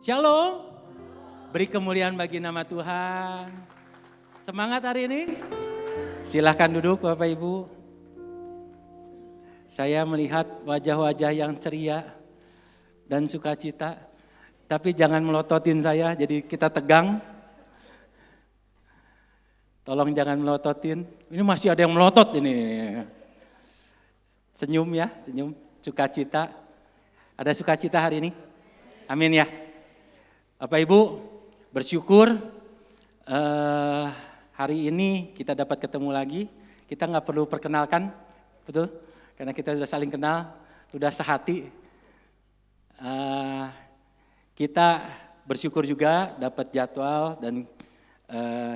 Shalom, beri kemuliaan bagi nama Tuhan. Semangat hari ini? Silahkan duduk Bapak Ibu. Saya melihat wajah-wajah yang ceria dan sukacita. Tapi jangan melototin saya, jadi kita tegang. Tolong jangan melototin, ini masih ada yang melotot ini. Senyum ya, senyum, sukacita. Ada sukacita hari ini? Amin ya. Bapak Ibu bersyukur hari ini kita dapat ketemu lagi. Kita nggak perlu perkenalkan, betul? Karena kita sudah saling kenal, sudah sehati. Kita bersyukur juga dapat jadwal dan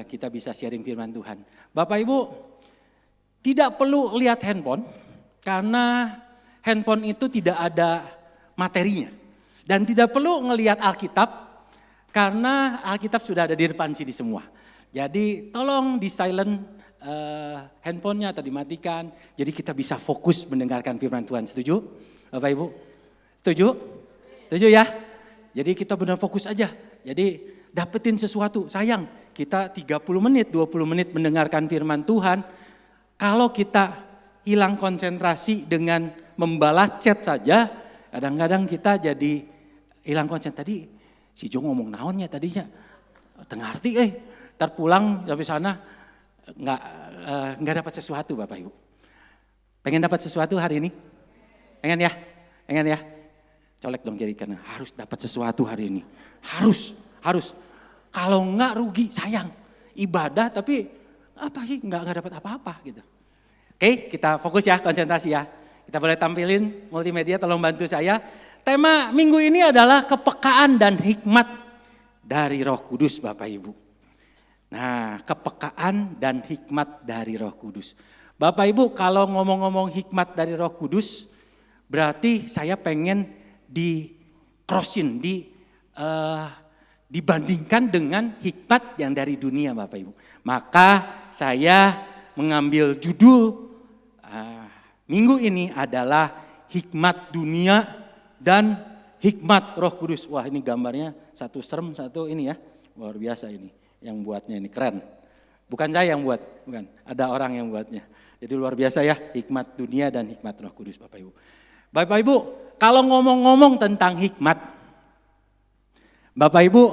kita bisa sharing firman Tuhan. Bapak Ibu tidak perlu lihat handphone karena handphone itu tidak ada materinya. Dan tidak perlu ngelihat Alkitab karena Alkitab sudah ada di depan sini semua. Jadi tolong di silent handphonenya atau dimatikan. Jadi kita bisa fokus mendengarkan firman Tuhan. Setuju Bapak Ibu? Setuju? Setuju ya? Jadi kita benar fokus aja. Jadi dapetin sesuatu. Sayang kita 30 menit, 20 menit mendengarkan firman Tuhan. Kalau kita hilang konsentrasi dengan membalas chat saja, kadang-kadang kita jadi hilang konsen. Tadi si Jo ngomong naonnya tadinya, tengah arti ntar pulang sampai sana nggak dapat sesuatu Bapak Ibu. Pengen dapat sesuatu hari ini? Pengen ya? Pengen ya? Colek dong jari kanan, harus dapat sesuatu hari ini. Harus. Kalau nggak rugi, sayang. Ibadah tapi apa sih nggak dapat apa-apa gitu. Oke, kita fokus ya, konsentrasi ya. Kita boleh tampilin multimedia, tolong bantu saya. Tema minggu ini adalah kepekaan dan hikmat dari Roh Kudus Bapak Ibu. Nah, kepekaan dan hikmat dari Roh Kudus. Bapak Ibu kalau ngomong-ngomong hikmat dari Roh Kudus, berarti saya pengen dibandingkan dengan hikmat yang dari dunia Bapak Ibu. Maka saya mengambil judul minggu ini adalah hikmat dunia dan hikmat Roh Kudus. Wah ini gambarnya satu serem, satu ini ya. Luar biasa ini. Yang buatnya ini keren. Bukan saya yang buat, bukan. Ada orang yang buatnya. Jadi luar biasa ya, hikmat dunia dan hikmat Roh Kudus Bapak Ibu. Bapak Ibu, kalau ngomong-ngomong tentang hikmat, Bapak Ibu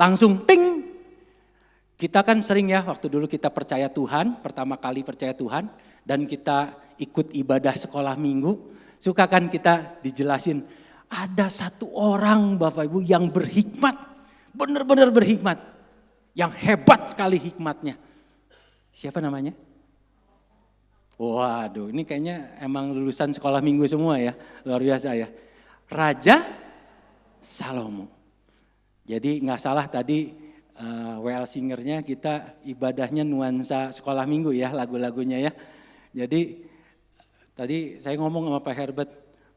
langsung ting. Kita kan sering ya, waktu dulu kita percaya Tuhan, pertama kali percaya Tuhan, dan kita ikut ibadah sekolah minggu, suka kan kita dijelasin, ada satu orang Bapak Ibu yang berhikmat, benar-benar berhikmat, yang hebat sekali hikmatnya. Siapa namanya? Waduh, ini kayaknya emang lulusan sekolah minggu semua ya, luar biasa ya. Raja Salomo. Jadi nggak salah tadi WL Singernya kita ibadahnya nuansa sekolah minggu ya, lagu-lagunya ya. Jadi tadi saya ngomong sama Pak Herbert,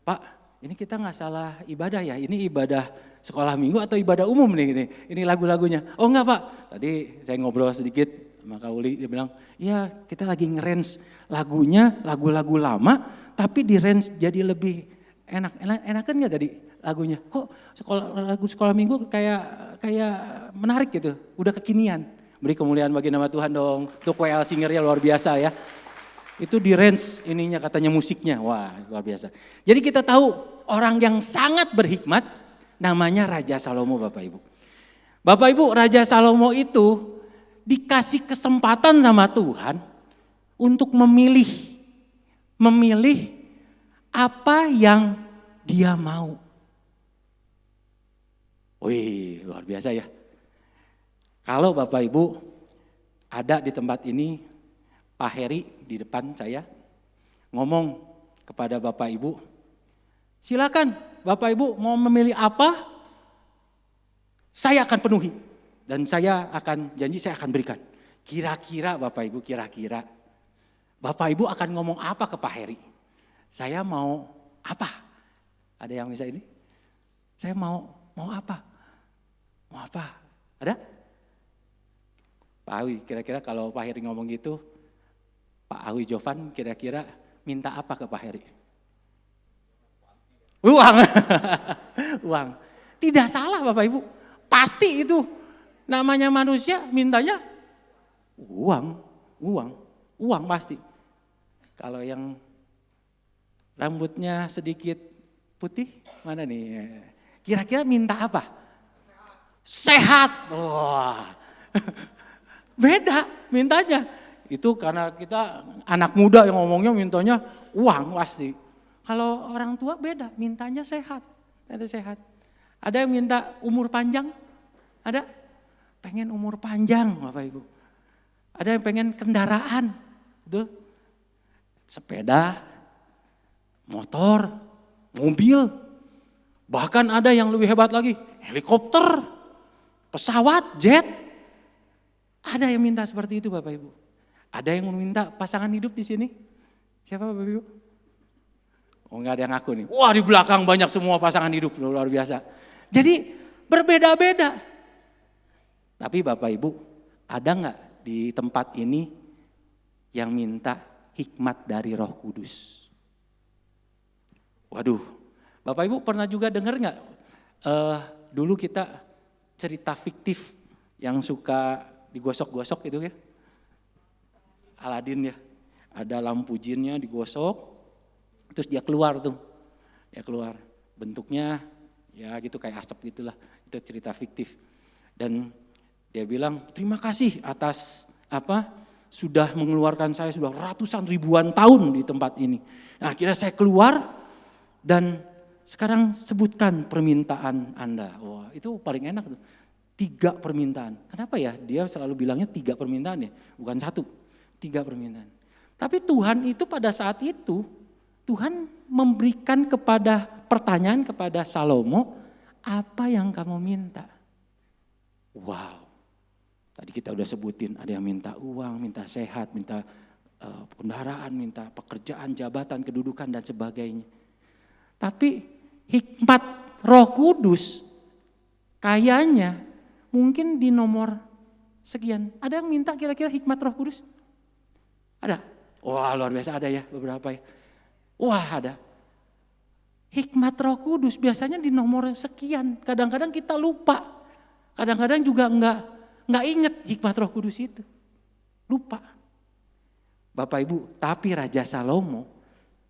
Pak ini kita nggak salah ibadah ya, ini ibadah sekolah minggu atau ibadah umum nih ini lagu-lagunya. Oh enggak Pak, tadi saya ngobrol sedikit sama Kak Uli, dia bilang, iya kita lagi nge-range lagunya, lagu-lagu lama tapi di range jadi lebih enakan nggak tadi lagunya? Kok lagu sekolah minggu kayak menarik gitu, udah kekinian. Beri kemuliaan bagi nama Tuhan dong, untuk WL Singernya luar biasa ya. Itu di range ininya katanya musiknya, wah luar biasa. Jadi kita tahu orang yang sangat berhikmat namanya Raja Salomo Bapak Ibu. Bapak Ibu, Raja Salomo itu dikasih kesempatan sama Tuhan untuk memilih apa yang dia mau. Wih luar biasa ya. Kalau Bapak Ibu ada di tempat ini, Pak Heri di depan saya ngomong kepada Bapak Ibu, silakan Bapak Ibu mau memilih apa, saya akan penuhi dan saya akan janji saya akan berikan. Kira-kira Bapak Ibu, Bapak Ibu akan ngomong apa ke Pak Heri? Saya mau apa? Ada yang bisa ini? Saya mau apa? Mau apa? Ada? Pak Awi, kira-kira kalau Pak Heri ngomong gitu, Pak Awi Jovan kira-kira minta apa ke Pak Heri? Uang. Uang. Tidak salah Bapak Ibu. Pasti itu namanya manusia mintanya uang pasti. Kalau yang rambutnya sedikit putih, mana nih? Kira-kira minta apa? Sehat. Wah. Beda mintanya. Itu karena kita anak muda yang ngomongnya mintanya uang pasti. Kalau orang tua beda, mintanya sehat. Ada sehat. Ada yang minta umur panjang? Ada? Pengen umur panjang Bapak Ibu. Ada yang pengen kendaraan. Betul? Sepeda, motor, mobil. Bahkan ada yang lebih hebat lagi, helikopter, pesawat, jet. Ada yang minta seperti itu Bapak Ibu. Ada yang minta pasangan hidup di sini? Siapa Bapak Ibu? Oh enggak ada yang ngaku nih. Wah di belakang banyak semua pasangan hidup, luar biasa. Jadi berbeda-beda. Tapi Bapak Ibu, ada enggak di tempat ini yang minta hikmat dari Roh Kudus? Waduh, Bapak Ibu pernah juga dengar enggak? Dulu kita cerita fiktif yang suka digosok-gosok itu ya. Aladin ya, ada lampu jinnya digosok, terus dia keluar tuh, dia keluar, bentuknya ya gitu kayak asap gitulah, itu cerita fiktif. Dan dia bilang terima kasih atas sudah mengeluarkan saya sudah ratusan ribuan tahun di tempat ini. Nah akhirnya saya keluar dan sekarang sebutkan permintaan Anda. Wah itu paling enak tuh, 3 permintaan. Kenapa ya dia selalu bilangnya 3 permintaan ya, bukan 1. 3 permintaan. Tapi Tuhan itu pada saat itu, Tuhan memberikan pertanyaan kepada Salomo, apa yang kamu minta? Wow, tadi kita udah sebutin, ada yang minta uang, minta sehat, minta kendaraan, minta pekerjaan, jabatan, kedudukan dan sebagainya. Tapi hikmat Roh Kudus kayaknya mungkin di nomor sekian. Ada yang minta kira-kira hikmat Roh Kudus? Ada? Wah luar biasa ada ya beberapa ya. Wah ada. Hikmat Roh Kudus biasanya di nomor sekian. Kadang-kadang kita lupa. Kadang-kadang juga enggak ingat hikmat Roh Kudus itu. Lupa. Bapak Ibu, tapi Raja Salomo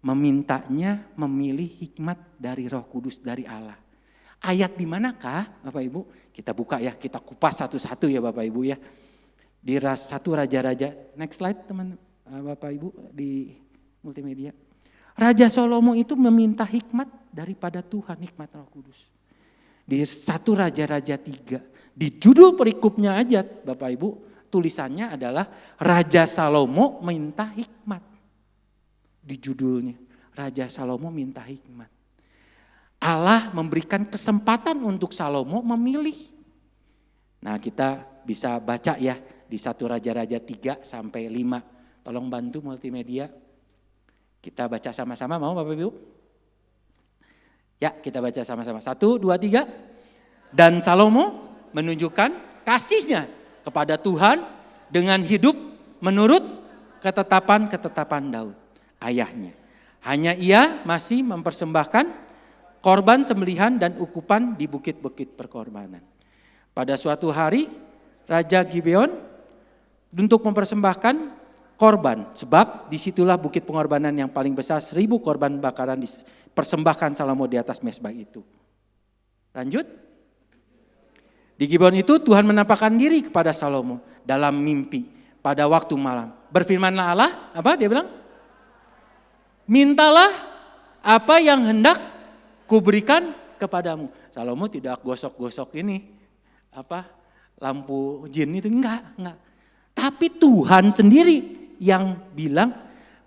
memintanya memilih hikmat dari Roh Kudus dari Allah. Ayat di manakah Bapak Ibu? Kita buka ya, kita kupas satu-satu ya Bapak Ibu ya. Di 1 Raja-Raja, next slide teman Bapak Ibu di multimedia. Raja Salomo itu meminta hikmat daripada Tuhan, hikmat Roh Kudus. Di 1 Raja-Raja 3, di judul perikopnya aja Bapak Ibu, tulisannya adalah Raja Salomo minta hikmat. Di judulnya, Raja Salomo minta hikmat. Allah memberikan kesempatan untuk Salomo memilih. Nah kita bisa baca ya di 1 Raja-Raja 3 sampai 5. Tolong bantu multimedia. Kita baca sama-sama, mau Bapak Ibu? Ya kita baca sama-sama. 1, 2, 3. Dan Salomo menunjukkan kasihnya kepada Tuhan dengan hidup menurut ketetapan Daud, ayahnya. Hanya ia masih mempersembahkan korban sembelihan dan ukupan di bukit-bukit perkorbanan. Pada suatu hari Raja Gibeon untuk mempersembahkan korban, sebab disitulah bukit pengorbanan yang paling besar, 1000 korban bakaran dipersembahkan Salomo di atas mezbah itu. Lanjut. Di Gibeon itu Tuhan menampakkan diri kepada Salomo dalam mimpi pada waktu malam. Berfirmanlah Allah, apa dia bilang? Mintalah apa yang hendak kuberikan kepadamu. Salomo tidak gosok-gosok ini, lampu jin itu enggak. Tapi Tuhan sendiri yang bilang,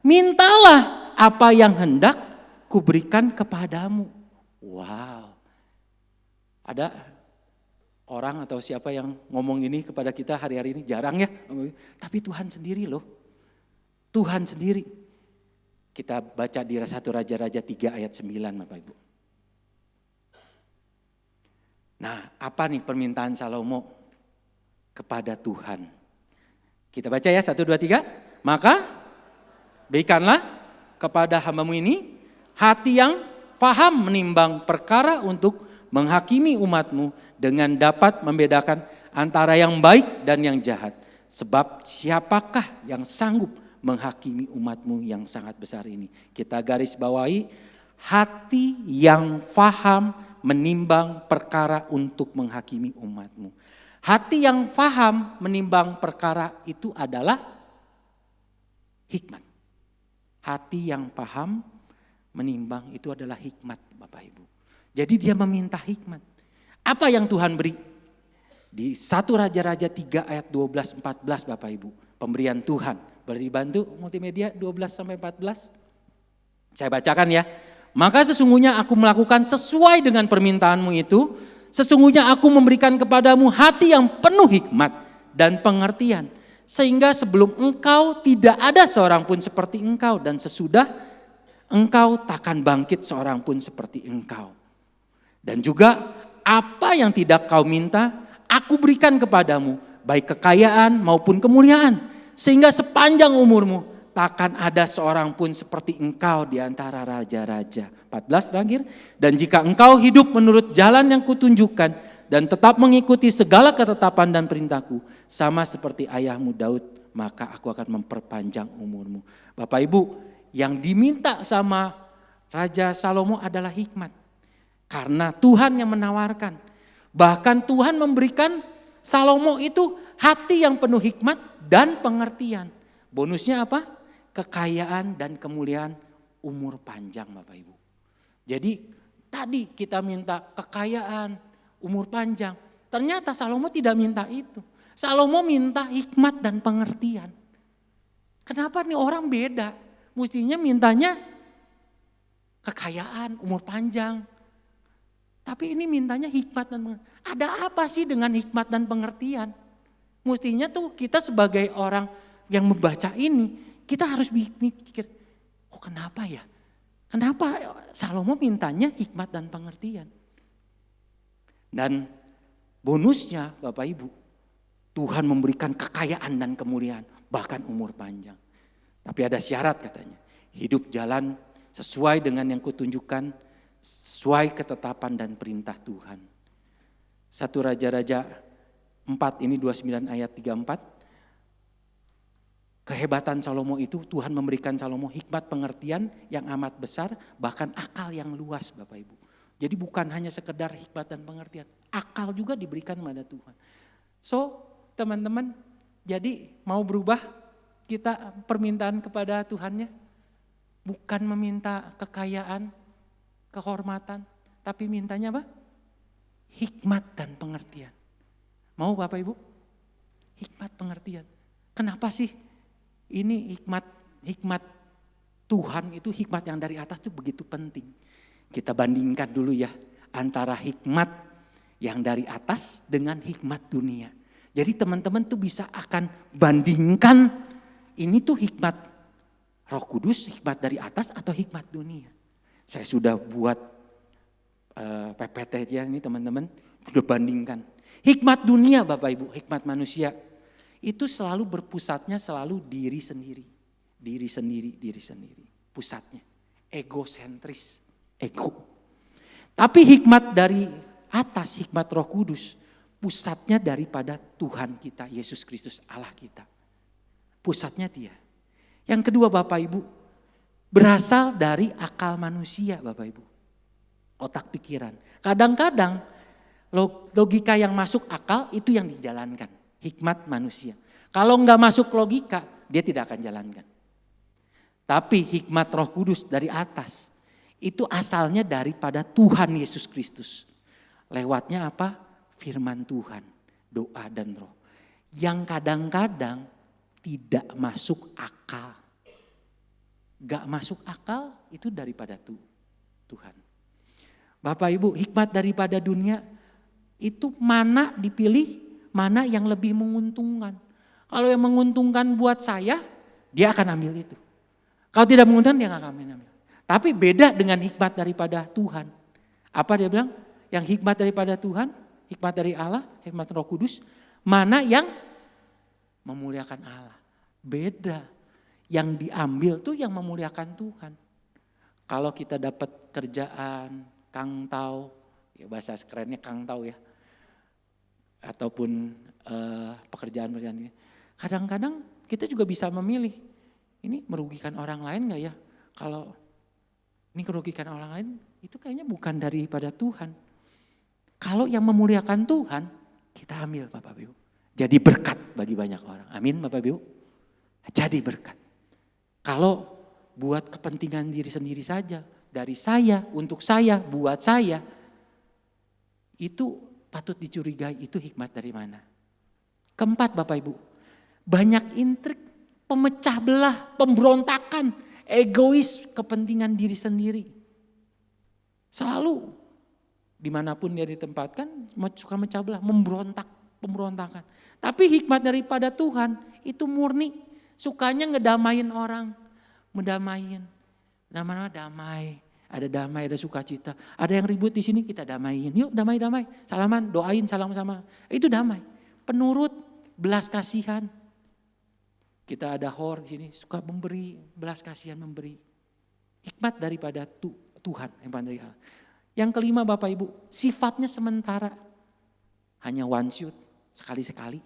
mintalah apa yang hendak kuberikan kepadamu. Wow. Ada orang atau siapa yang ngomong ini kepada kita hari-hari ini? Jarang ya. Tapi Tuhan sendiri loh. Tuhan sendiri. Kita baca di 1 Raja-Raja 3 ayat 9 Bapak Ibu. Nah apa nih permintaan Salomo kepada Tuhan? Kita baca ya 1, 2, 3. Maka berikanlah kepada hambamu ini hati yang paham menimbang perkara untuk menghakimi umatmu dengan dapat membedakan antara yang baik dan yang jahat. Sebab siapakah yang sanggup menghakimi umatmu yang sangat besar ini? Kita garis bawahi, hati yang faham menimbang perkara untuk menghakimi umatmu. Hati yang faham menimbang perkara itu adalah hikmat. Hati yang paham menimbang itu adalah hikmat, Bapak Ibu. Jadi dia meminta hikmat. Apa yang Tuhan beri? Di 1 Raja-Raja 3 ayat 12-14 Bapak Ibu. Pemberian Tuhan. Boleh dibantu multimedia 12-14? Saya bacakan ya. Maka sesungguhnya aku melakukan sesuai dengan permintaanmu itu. Sesungguhnya aku memberikan kepadamu hati yang penuh hikmat dan pengertian. Sehingga sebelum engkau tidak ada seorang pun seperti engkau. Dan sesudah engkau takkan bangkit seorang pun seperti engkau. Dan juga apa yang tidak kau minta, aku berikan kepadamu. Baik kekayaan maupun kemuliaan. Sehingga sepanjang umurmu takkan ada seorang pun seperti engkau di antara raja-raja. 14 terakhir. Dan jika engkau hidup menurut jalan yang kutunjukkan dan tetap mengikuti segala ketetapan dan perintahku, sama seperti ayahmu Daud, maka aku akan memperpanjang umurmu. Bapak Ibu, yang diminta sama Raja Salomo adalah hikmat. Karena Tuhan yang menawarkan. Bahkan Tuhan memberikan Salomo itu hati yang penuh hikmat dan pengertian. Bonusnya apa? Kekayaan dan kemuliaan, umur panjang Bapak Ibu. Jadi tadi kita minta kekayaan, umur panjang. Ternyata Salomo tidak minta itu. Salomo minta hikmat dan pengertian. Kenapa nih orang beda? Mestinya mintanya kekayaan, umur panjang. Tapi ini mintanya hikmat dan pengertian. Ada apa sih dengan hikmat dan pengertian? Mestinya tuh kita sebagai orang yang membaca ini, kita harus mikir, oh kenapa ya? Kenapa Salomo mintanya hikmat dan pengertian? Dan bonusnya Bapak Ibu, Tuhan memberikan kekayaan dan kemuliaan, bahkan umur panjang. Tapi ada syarat katanya, hidup jalan sesuai dengan yang kutunjukkan, sesuai ketetapan dan perintah Tuhan. 1 Raja-Raja 4 ini 29 ayat 34. Kehebatan Salomo itu Tuhan memberikan Salomo hikmat pengertian yang amat besar, bahkan akal yang luas Bapak Ibu. Jadi bukan hanya sekedar hikmat dan pengertian, akal juga diberikan kepada Tuhan. So teman-teman, jadi mau berubah kita permintaan kepada Tuhannya? Bukan meminta kekayaan, kehormatan, tapi mintanya apa? Hikmat dan pengertian. Mau Bapak Ibu? Hikmat pengertian. Kenapa sih? Ini hikmat Tuhan itu, hikmat yang dari atas itu begitu penting. Kita bandingkan dulu ya antara hikmat yang dari atas dengan hikmat dunia. Jadi teman-teman tuh bisa akan bandingkan ini tuh hikmat Roh Kudus, hikmat dari atas atau hikmat dunia. Saya sudah buat PPT ya ini teman-teman, sudah bandingkan. Hikmat dunia Bapak Ibu, hikmat manusia. Itu selalu berpusatnya selalu diri sendiri. Pusatnya, egosentris, ego. Tapi hikmat dari atas, hikmat Roh Kudus, pusatnya daripada Tuhan kita, Yesus Kristus Allah kita. Pusatnya dia. Yang kedua Bapak Ibu, berasal dari akal manusia Bapak Ibu. Otak pikiran. Kadang-kadang logika yang masuk akal itu yang dijalankan. Hikmat manusia. Kalau enggak masuk logika, dia tidak akan jalankan. Tapi hikmat Roh Kudus dari atas, itu asalnya daripada Tuhan Yesus Kristus. Lewatnya apa? Firman Tuhan, doa dan roh. Yang kadang-kadang tidak masuk akal. Gak masuk akal itu daripada Tuhan. Bapak Ibu, hikmat daripada dunia itu mana dipilih, mana yang lebih menguntungkan. Kalau yang menguntungkan buat saya, dia akan ambil itu. Kalau tidak menguntungkan, dia gak akan ambil. Tapi beda dengan hikmat daripada Tuhan. Apa dia bilang? Yang hikmat daripada Tuhan, hikmat dari Allah, hikmat Roh Kudus, mana yang memuliakan Allah. Beda. Yang diambil tuh yang memuliakan Tuhan. Kalau kita dapat kerjaan, kangtau, Ya bahasa kerennya Kang tahu ya. Ataupun pekerjaan-pekerjaan. Kadang-kadang kita juga bisa memilih, ini merugikan orang lain gak ya? Kalau ini merugikan orang lain, itu kayaknya bukan daripada Tuhan. Kalau yang memuliakan Tuhan, kita ambil Bapak Ibu. Jadi berkat bagi banyak orang. Amin Bapak Ibu. Jadi berkat. Kalau buat kepentingan diri sendiri saja, dari saya, untuk saya, buat saya, itu patut dicurigai, itu hikmat dari mana? Keempat Bapak Ibu, banyak intrik, pemecah belah, pemberontakan, egois, kepentingan diri sendiri. Selalu dimanapun dia ditempatkan, suka mecah belah, memberontak, pemberontakan. Tapi hikmat daripada Tuhan itu murni, sukanya ngedamain orang, mendamain. Nama-nama damai, ada damai, ada sukacita. Ada yang ribut di sini kita damaiin, yuk damai-damai, salaman, doain, salam sama. Itu damai, penurut, belas kasihan. Kita ada hor di sini, suka memberi, belas kasihan memberi. Hikmat daripada Tuhan, hikmat dari Allah. Yang kelima Bapak Ibu, sifatnya sementara. Hanya one shoot, sekali-sekali.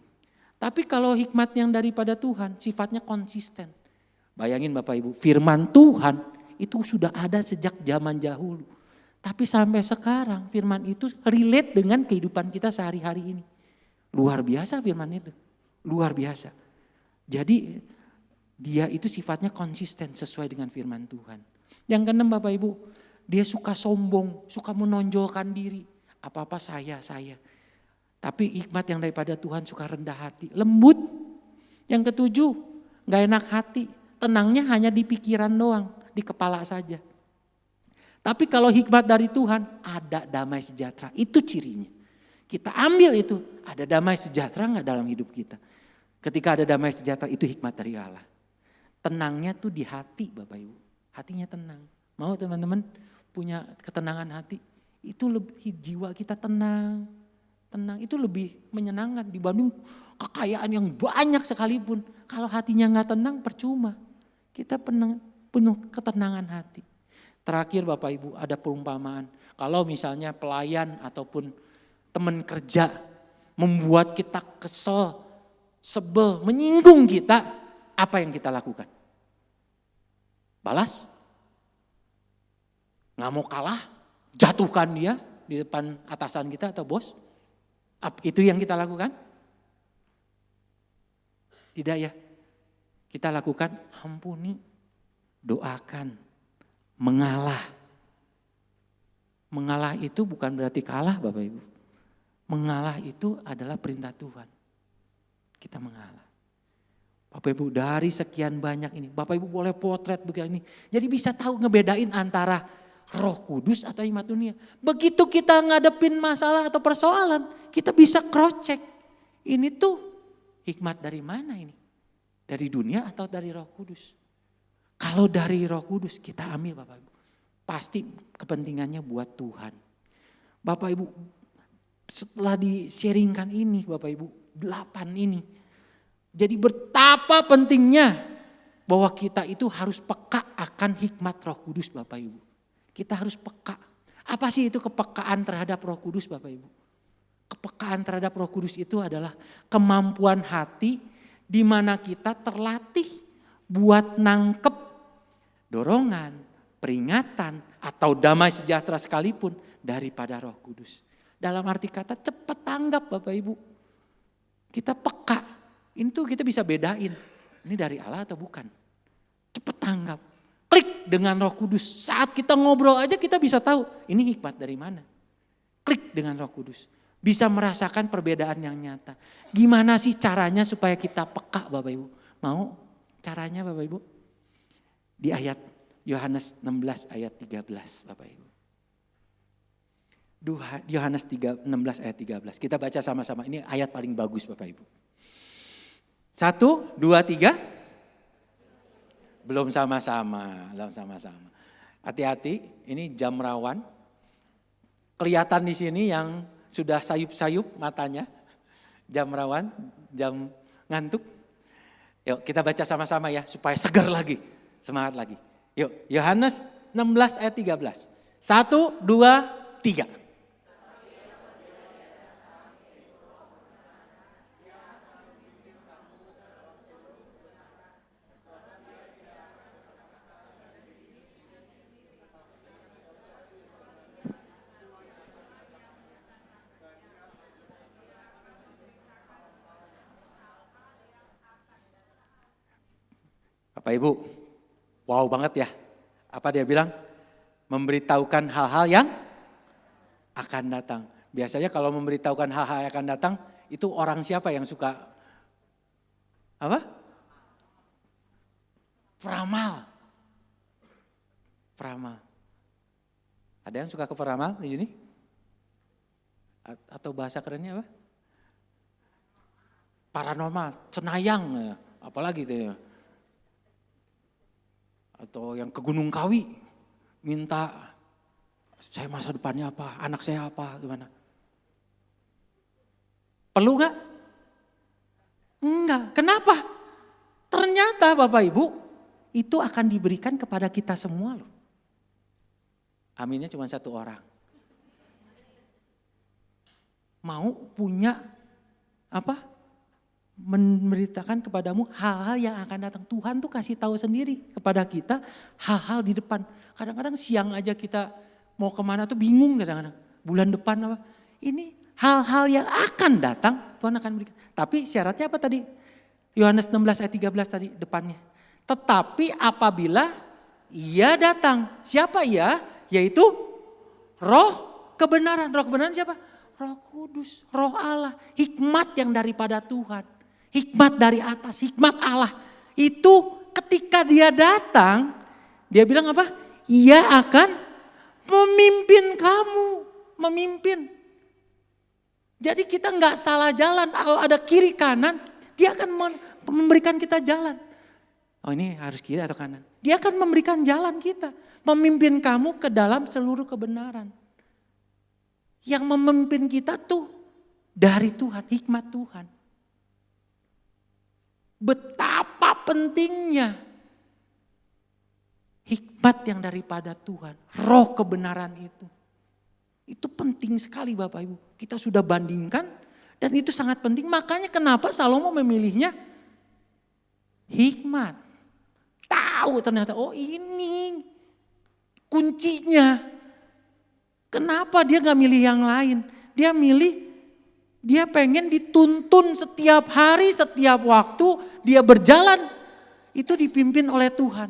Tapi kalau hikmat yang daripada Tuhan, sifatnya konsisten. Bayangin Bapak Ibu, firman Tuhan itu sudah ada sejak zaman dahulu. Tapi sampai sekarang firman itu relate dengan kehidupan kita sehari-hari ini. Luar biasa firman itu, luar biasa. Jadi dia itu sifatnya konsisten sesuai dengan firman Tuhan. Yang keenam Bapak Ibu, dia suka sombong, suka menonjolkan diri. Apa-apa saya. Tapi hikmat yang daripada Tuhan suka rendah hati, lembut. Yang ketujuh, gak enak hati, tenangnya hanya di pikiran doang, di kepala saja. Tapi kalau hikmat dari Tuhan, ada damai sejahtera, itu cirinya. Kita ambil itu, ada damai sejahtera gak dalam hidup kita? Ketika ada damai sejahtera, itu hikmat dari Allah. Tenangnya tuh di hati Bapak Ibu, hatinya tenang. Mau teman-teman punya ketenangan hati, itu lebih jiwa kita tenang. Tenang itu lebih menyenangkan dibanding kekayaan yang banyak sekalipun. Kalau hatinya gak tenang percuma. Kita penuh ketenangan hati. Terakhir Bapak Ibu ada perumpamaan. Kalau misalnya pelayan ataupun teman kerja membuat kita kesel, sebel, menyinggung kita, apa yang kita lakukan? Balas? Gak mau kalah? Jatuhkan dia di depan atasan kita atau bos? Itu yang kita lakukan? Tidak ya. Kita lakukan ampuni, doakan, mengalah. Mengalah itu bukan berarti kalah Bapak Ibu. Mengalah itu adalah perintah Tuhan. Kita mengalah. Bapak Ibu dari sekian banyak ini, Bapak Ibu boleh potret begini. Jadi bisa tahu ngebedain antara Roh Kudus atau hikmat dunia. Begitu kita ngadepin masalah atau persoalan, kita bisa cross check. Ini tuh hikmat dari mana ini? Dari dunia atau dari Roh Kudus? Kalau dari Roh Kudus kita ambil Bapak Ibu. Pasti kepentingannya buat Tuhan. Bapak Ibu setelah di-sharingkan ini Bapak Ibu, 8 ini. Jadi betapa pentingnya bahwa kita itu harus peka akan hikmat Roh Kudus Bapak Ibu. Kita harus peka. Apa sih itu kepekaan terhadap Roh Kudus Bapak Ibu? Kepekaan terhadap Roh Kudus itu adalah kemampuan hati di mana kita terlatih buat nangkep dorongan, peringatan atau damai sejahtera sekalipun daripada Roh Kudus. Dalam arti kata cepat tanggap Bapak Ibu. Kita peka. Ini tuh kita bisa bedain. Ini dari Allah atau bukan. Cepat tanggap. Klik dengan Roh Kudus. Saat kita ngobrol aja kita bisa tahu ini hikmat dari mana. Klik dengan Roh Kudus. Bisa merasakan perbedaan yang nyata. Gimana sih caranya supaya kita peka Bapak Ibu? Mau caranya Bapak Ibu? Di ayat Yohanes 16 ayat 13 Bapak Ibu. Yohanes 16 ayat 13. Kita baca sama-sama. Ini ayat paling bagus Bapak Ibu. 1, 2, 3. Belum sama-sama. Hati-hati, ini jam rawan. Kelihatan di sini yang sudah sayup-sayup matanya. Jam rawan, jam ngantuk. Yuk kita baca sama-sama ya supaya segar lagi, semangat lagi. Yuk Yohanes 16 ayat 13. 1, 2, 3. Bapak Ibu, wow banget ya. Apa dia bilang? Memberitahukan hal-hal yang akan datang. Biasanya kalau memberitahukan hal-hal yang akan datang, itu orang siapa yang suka? Apa? Peramal. Peramal. Ada yang suka ke peramal di sini? Atau bahasa kerennya apa? Paranormal, cenayang, apalagi itu ya. Atau yang ke Gunung Kawi, minta saya masa depannya apa, anak saya apa, gimana. Perlu gak? Enggak, kenapa? Ternyata Bapak Ibu, itu akan diberikan kepada kita semua loh. Aminnya cuma satu orang. Mau punya apa? Memberitakan kepadamu hal-hal yang akan datang. Tuhan tuh kasih tahu sendiri kepada kita hal-hal di depan. Kadang-kadang siang aja kita mau kemana tuh bingung kadang-kadang. Bulan depan apa? Ini hal-hal yang akan datang Tuhan akan berikan. Tapi syaratnya apa tadi? Yohanes 16 ayat 13 tadi depannya. Tetapi apabila ia datang. Siapa ia? Yaitu roh kebenaran. Roh kebenaran siapa? Roh Kudus, roh Allah. Hikmat yang daripada Tuhan. Hikmat dari atas, hikmat Allah. Itu ketika dia datang, dia bilang apa? Ia akan memimpin kamu. Memimpin. Jadi kita nggak salah jalan. Kalau ada kiri kanan, dia akan memberikan kita jalan. Oh ini harus kiri atau kanan. Dia akan memberikan jalan kita. Memimpin kamu ke dalam seluruh kebenaran. Yang memimpin kita tuh dari Tuhan, hikmat Tuhan. Betapa pentingnya hikmat yang daripada Tuhan. Roh kebenaran itu. Itu penting sekali Bapak Ibu. Kita sudah bandingkan dan itu sangat penting. Makanya kenapa Salomo memilihnya hikmat. Tahu ternyata oh ini kuncinya. Kenapa dia gak milih yang lain? Dia milih, dia pengen dituntun setiap hari, setiap waktu. Dia berjalan, itu dipimpin oleh Tuhan.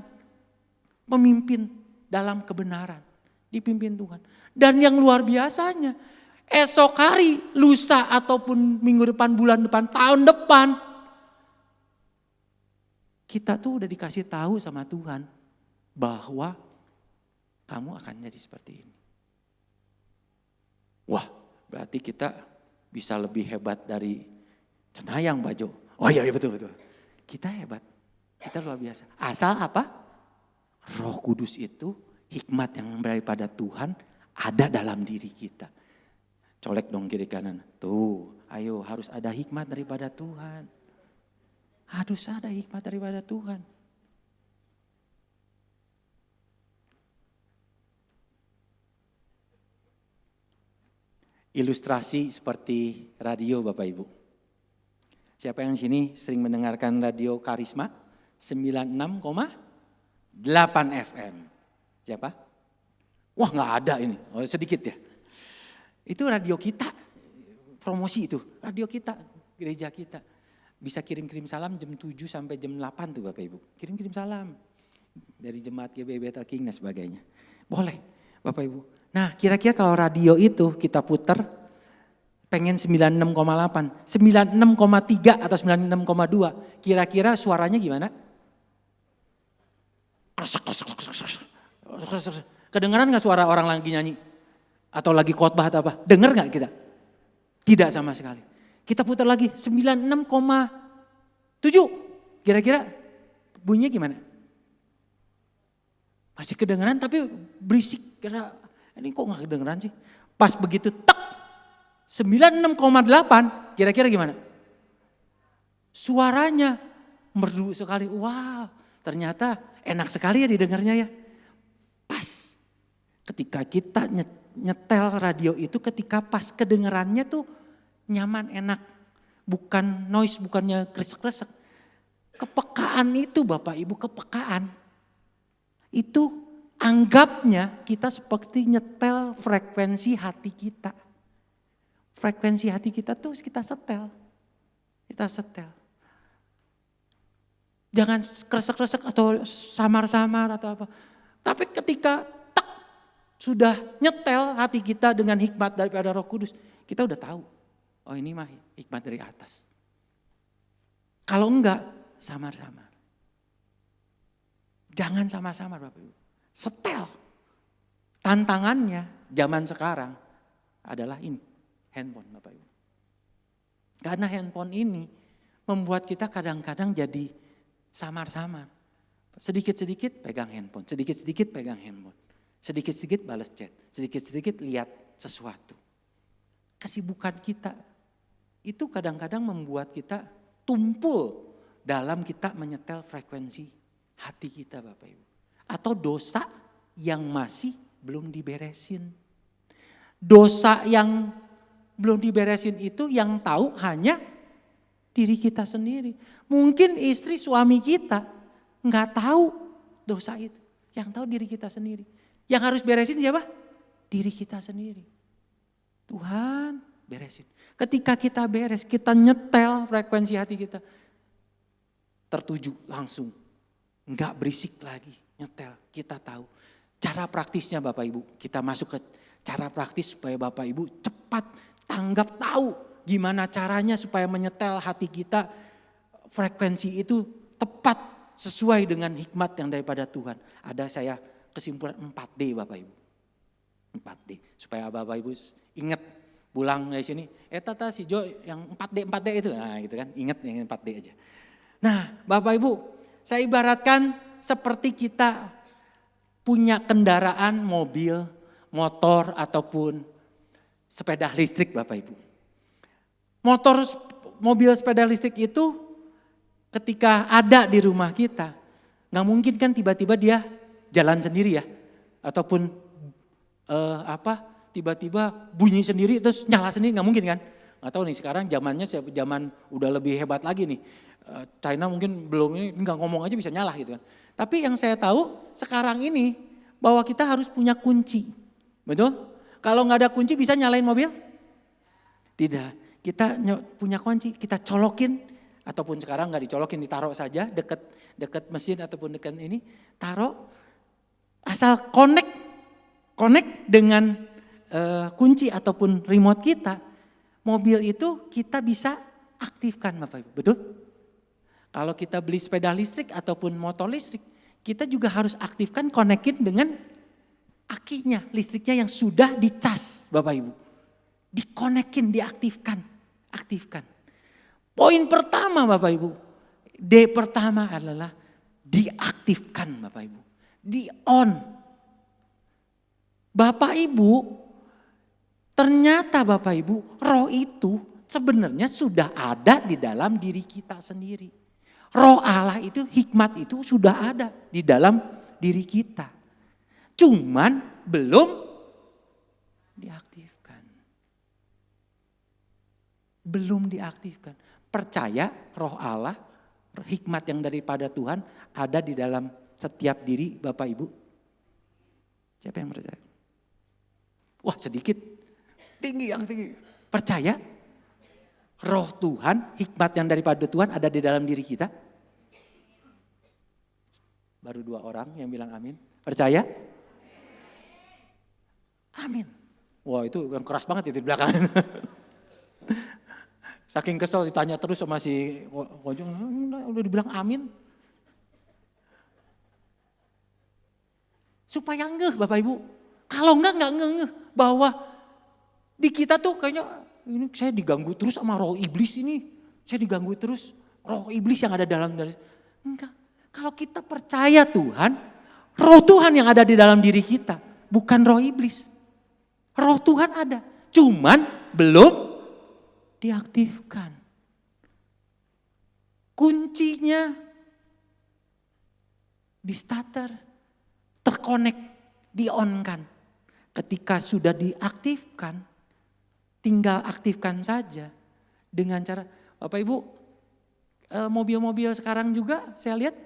Memimpin dalam kebenaran. Dipimpin Tuhan. Dan yang luar biasanya, esok hari, lusa ataupun minggu depan, bulan depan, tahun depan. Kita tuh udah dikasih tahu sama Tuhan bahwa kamu akan jadi seperti ini. Wah, berarti kita bisa lebih hebat dari cenayang Pak Jo. Oh iya betul. Kita hebat, kita luar biasa. Asal apa? Roh Kudus itu hikmat yang daripada Tuhan ada dalam diri kita. Colek dong kiri kanan. Tuh, ayo harus ada hikmat daripada Tuhan. Harus ada hikmat daripada Tuhan. Ilustrasi seperti radio Bapak Ibu. Siapa yang sini sering mendengarkan radio Karisma 96,8 FM? Siapa? Wah nggak ada ini, oh, sedikit ya. Itu radio kita, promosi itu, radio kita, gereja kita. Bisa kirim-kirim salam jam 7 sampai jam 8 tuh Bapak Ibu. Kirim-kirim salam dari jemaat GB Bethel King dan sebagainya. Boleh Bapak Ibu. Nah kira-kira kalau radio itu kita putar pengen 96,8, 96,3 atau 96,2. Kira-kira suaranya gimana? Kedengeran gak suara orang lagi nyanyi? Atau lagi khotbah atau apa? Dengar gak kita? Tidak sama sekali. Kita putar lagi 96,7. Kira-kira bunyinya gimana? Masih kedengeran tapi berisik. Kira ini kok gak kedengeran sih? Pas begitu tek 96,8 kira-kira gimana? Suaranya merdu sekali. Wow, ternyata enak sekali ya didengarnya ya. Pas ketika kita nyetel radio itu ketika pas kedengarannya tuh nyaman, enak. Bukan noise, bukannya kresek-kresek. Kepekaan itu Bapak Ibu, kepekaan. Itu anggapnya kita seperti nyetel frekuensi hati kita. Frekuensi hati kita tuh kita setel. Kita setel. Jangan kresek-kresek atau samar-samar atau apa. Tapi ketika sudah nyetel hati kita dengan hikmat daripada Roh Kudus, kita udah tahu, oh ini mah hikmat dari atas. Kalau enggak, samar-samar. Jangan samar-samar Bapak Ibu. Setel. Tantangannya zaman sekarang adalah ini, handphone Bapak Ibu. Karena handphone ini membuat kita kadang-kadang jadi samar-samar. Sedikit-sedikit pegang handphone, sedikit-sedikit pegang handphone. Sedikit-sedikit balas chat, sedikit-sedikit lihat sesuatu. Kesibukan kita itu kadang-kadang membuat kita tumpul dalam kita menyetel frekuensi hati kita Bapak Ibu. Atau dosa yang masih belum diberesin. Dosa yang belum diberesin itu yang tahu hanya diri kita sendiri. Mungkin istri suami kita nggak tahu dosa itu. Yang tahu diri kita sendiri. Yang harus beresin siapa? Diri kita sendiri. Tuhan beresin. Ketika kita beres, kita nyetel frekuensi hati kita. Tertuju langsung. Enggak berisik lagi, nyetel. Kita tahu. Cara praktisnya Bapak Ibu. Kita masuk ke cara praktis supaya Bapak Ibu cepat tanggap tahu. Gimana caranya supaya menyetel hati kita. Frekuensi itu tepat sesuai dengan hikmat yang daripada Tuhan. Ada saya kesimpulan 4D Bapak Ibu. 4D. Supaya Bapak Ibu ingat pulang dari sini. Tata si Jo yang 4D itu. Nah gitu kan. Ingat yang 4D aja. Nah Bapak Ibu. Saya ibaratkan seperti kita punya kendaraan mobil, motor ataupun sepeda listrik Bapak Ibu. Mobil sepeda listrik itu ketika ada di rumah kita. Gak mungkin kan tiba-tiba dia jalan sendiri ya, ataupun tiba-tiba bunyi sendiri terus nyala sendiri, nggak mungkin kan? Nggak tahu nih sekarang zamannya zaman udah lebih hebat lagi nih. China mungkin belum ini nggak ngomong aja bisa nyala gitu kan. Tapi yang saya tahu sekarang ini bahwa kita harus punya kunci, betul? Kalau nggak ada kunci bisa nyalain mobil? Tidak. Kita punya kunci, kita colokin ataupun sekarang nggak dicolokin, ditaruh saja dekat mesin ataupun dekat ini, taruh. Asal connect dengan kunci ataupun remote kita, mobil itu kita bisa aktifkan Bapak Ibu, betul? Kalau kita beli sepeda listrik ataupun motor listrik, kita juga harus aktifkan, konekin dengan akinya, listriknya yang sudah dicas Bapak Ibu. Dikonekin, diaktifkan, aktifkan. Poin pertama Bapak Ibu, D pertama adalah diaktifkan Bapak Ibu. Di on. Bapak Ibu, ternyata Bapak Ibu, roh itu sebenarnya sudah ada di dalam diri kita sendiri. Roh Allah itu, hikmat itu sudah ada di dalam diri kita. Cuman belum diaktifkan. Belum diaktifkan. Percaya roh Allah, hikmat yang daripada Tuhan ada di dalam setiap diri Bapak Ibu. Siapa yang percaya? Wah sedikit. Tinggi yang tinggi. Percaya? Roh Tuhan, hikmat yang daripada Tuhan ada di dalam diri kita. Baru 2 orang yang bilang amin. Percaya? Amin. Wah itu yang keras banget itu di belakang. Saking kesel ditanya terus sama si Kojong. Udah dibilang amin. Supaya ngeh Bapak Ibu. Kalau enggak ngeh bahwa di kita tuh kayaknya ini saya diganggu terus sama roh iblis ini. Saya diganggu terus roh iblis yang ada dalam diri. Enggak. Kalau kita percaya Tuhan, roh Tuhan yang ada di dalam diri kita. Bukan roh iblis. Roh Tuhan ada. Cuman belum diaktifkan. Kuncinya di starter, terkonek, di-on-kan. Ketika sudah diaktifkan, tinggal aktifkan saja dengan cara, Bapak Ibu, mobil-mobil sekarang juga saya lihat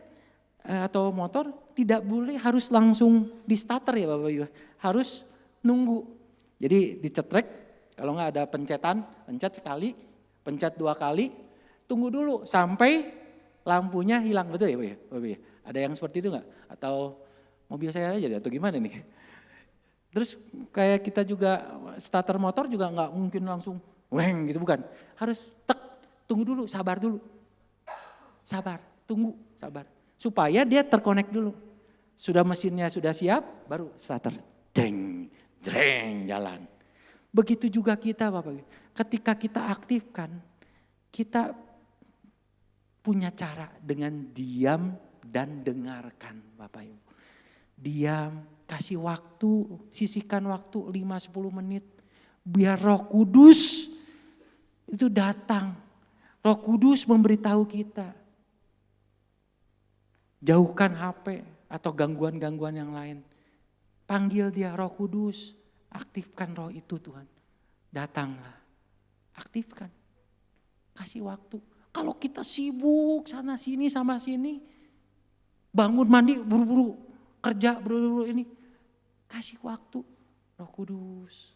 atau motor tidak boleh harus langsung di starter ya Bapak Ibu, harus nunggu. Jadi dicetrek, kalau nggak ada pencetan, pencet sekali, pencet 2 kali, tunggu dulu sampai lampunya hilang, betul ya Bu ya? Bapak ya? Ada yang seperti itu enggak? Atau mobil saya aja deh, atau gimana nih? Terus kayak kita juga starter motor juga enggak mungkin langsung weng gitu, bukan. Harus tunggu dulu, sabar dulu. Sabar, tunggu, sabar. Supaya dia terkonek dulu. Sudah mesinnya sudah siap, baru starter. Jeng, jreng, jalan. Begitu juga kita Bapak. Ketika kita aktifkan, kita punya cara dengan diam dan dengarkan Bapak Ibu. Diam, kasih waktu, sisihkan waktu 5-10 menit. Biar Roh Kudus itu datang. Roh Kudus memberitahu kita. Jauhkan HP atau gangguan-gangguan yang lain. Panggil dia Roh Kudus. Aktifkan roh itu Tuhan. Datanglah. Aktifkan. Kasih waktu. Kalau kita sibuk sana sini sama sini, bangun mandi buru-buru, kerja buru-buru ini, kasih waktu Roh Kudus.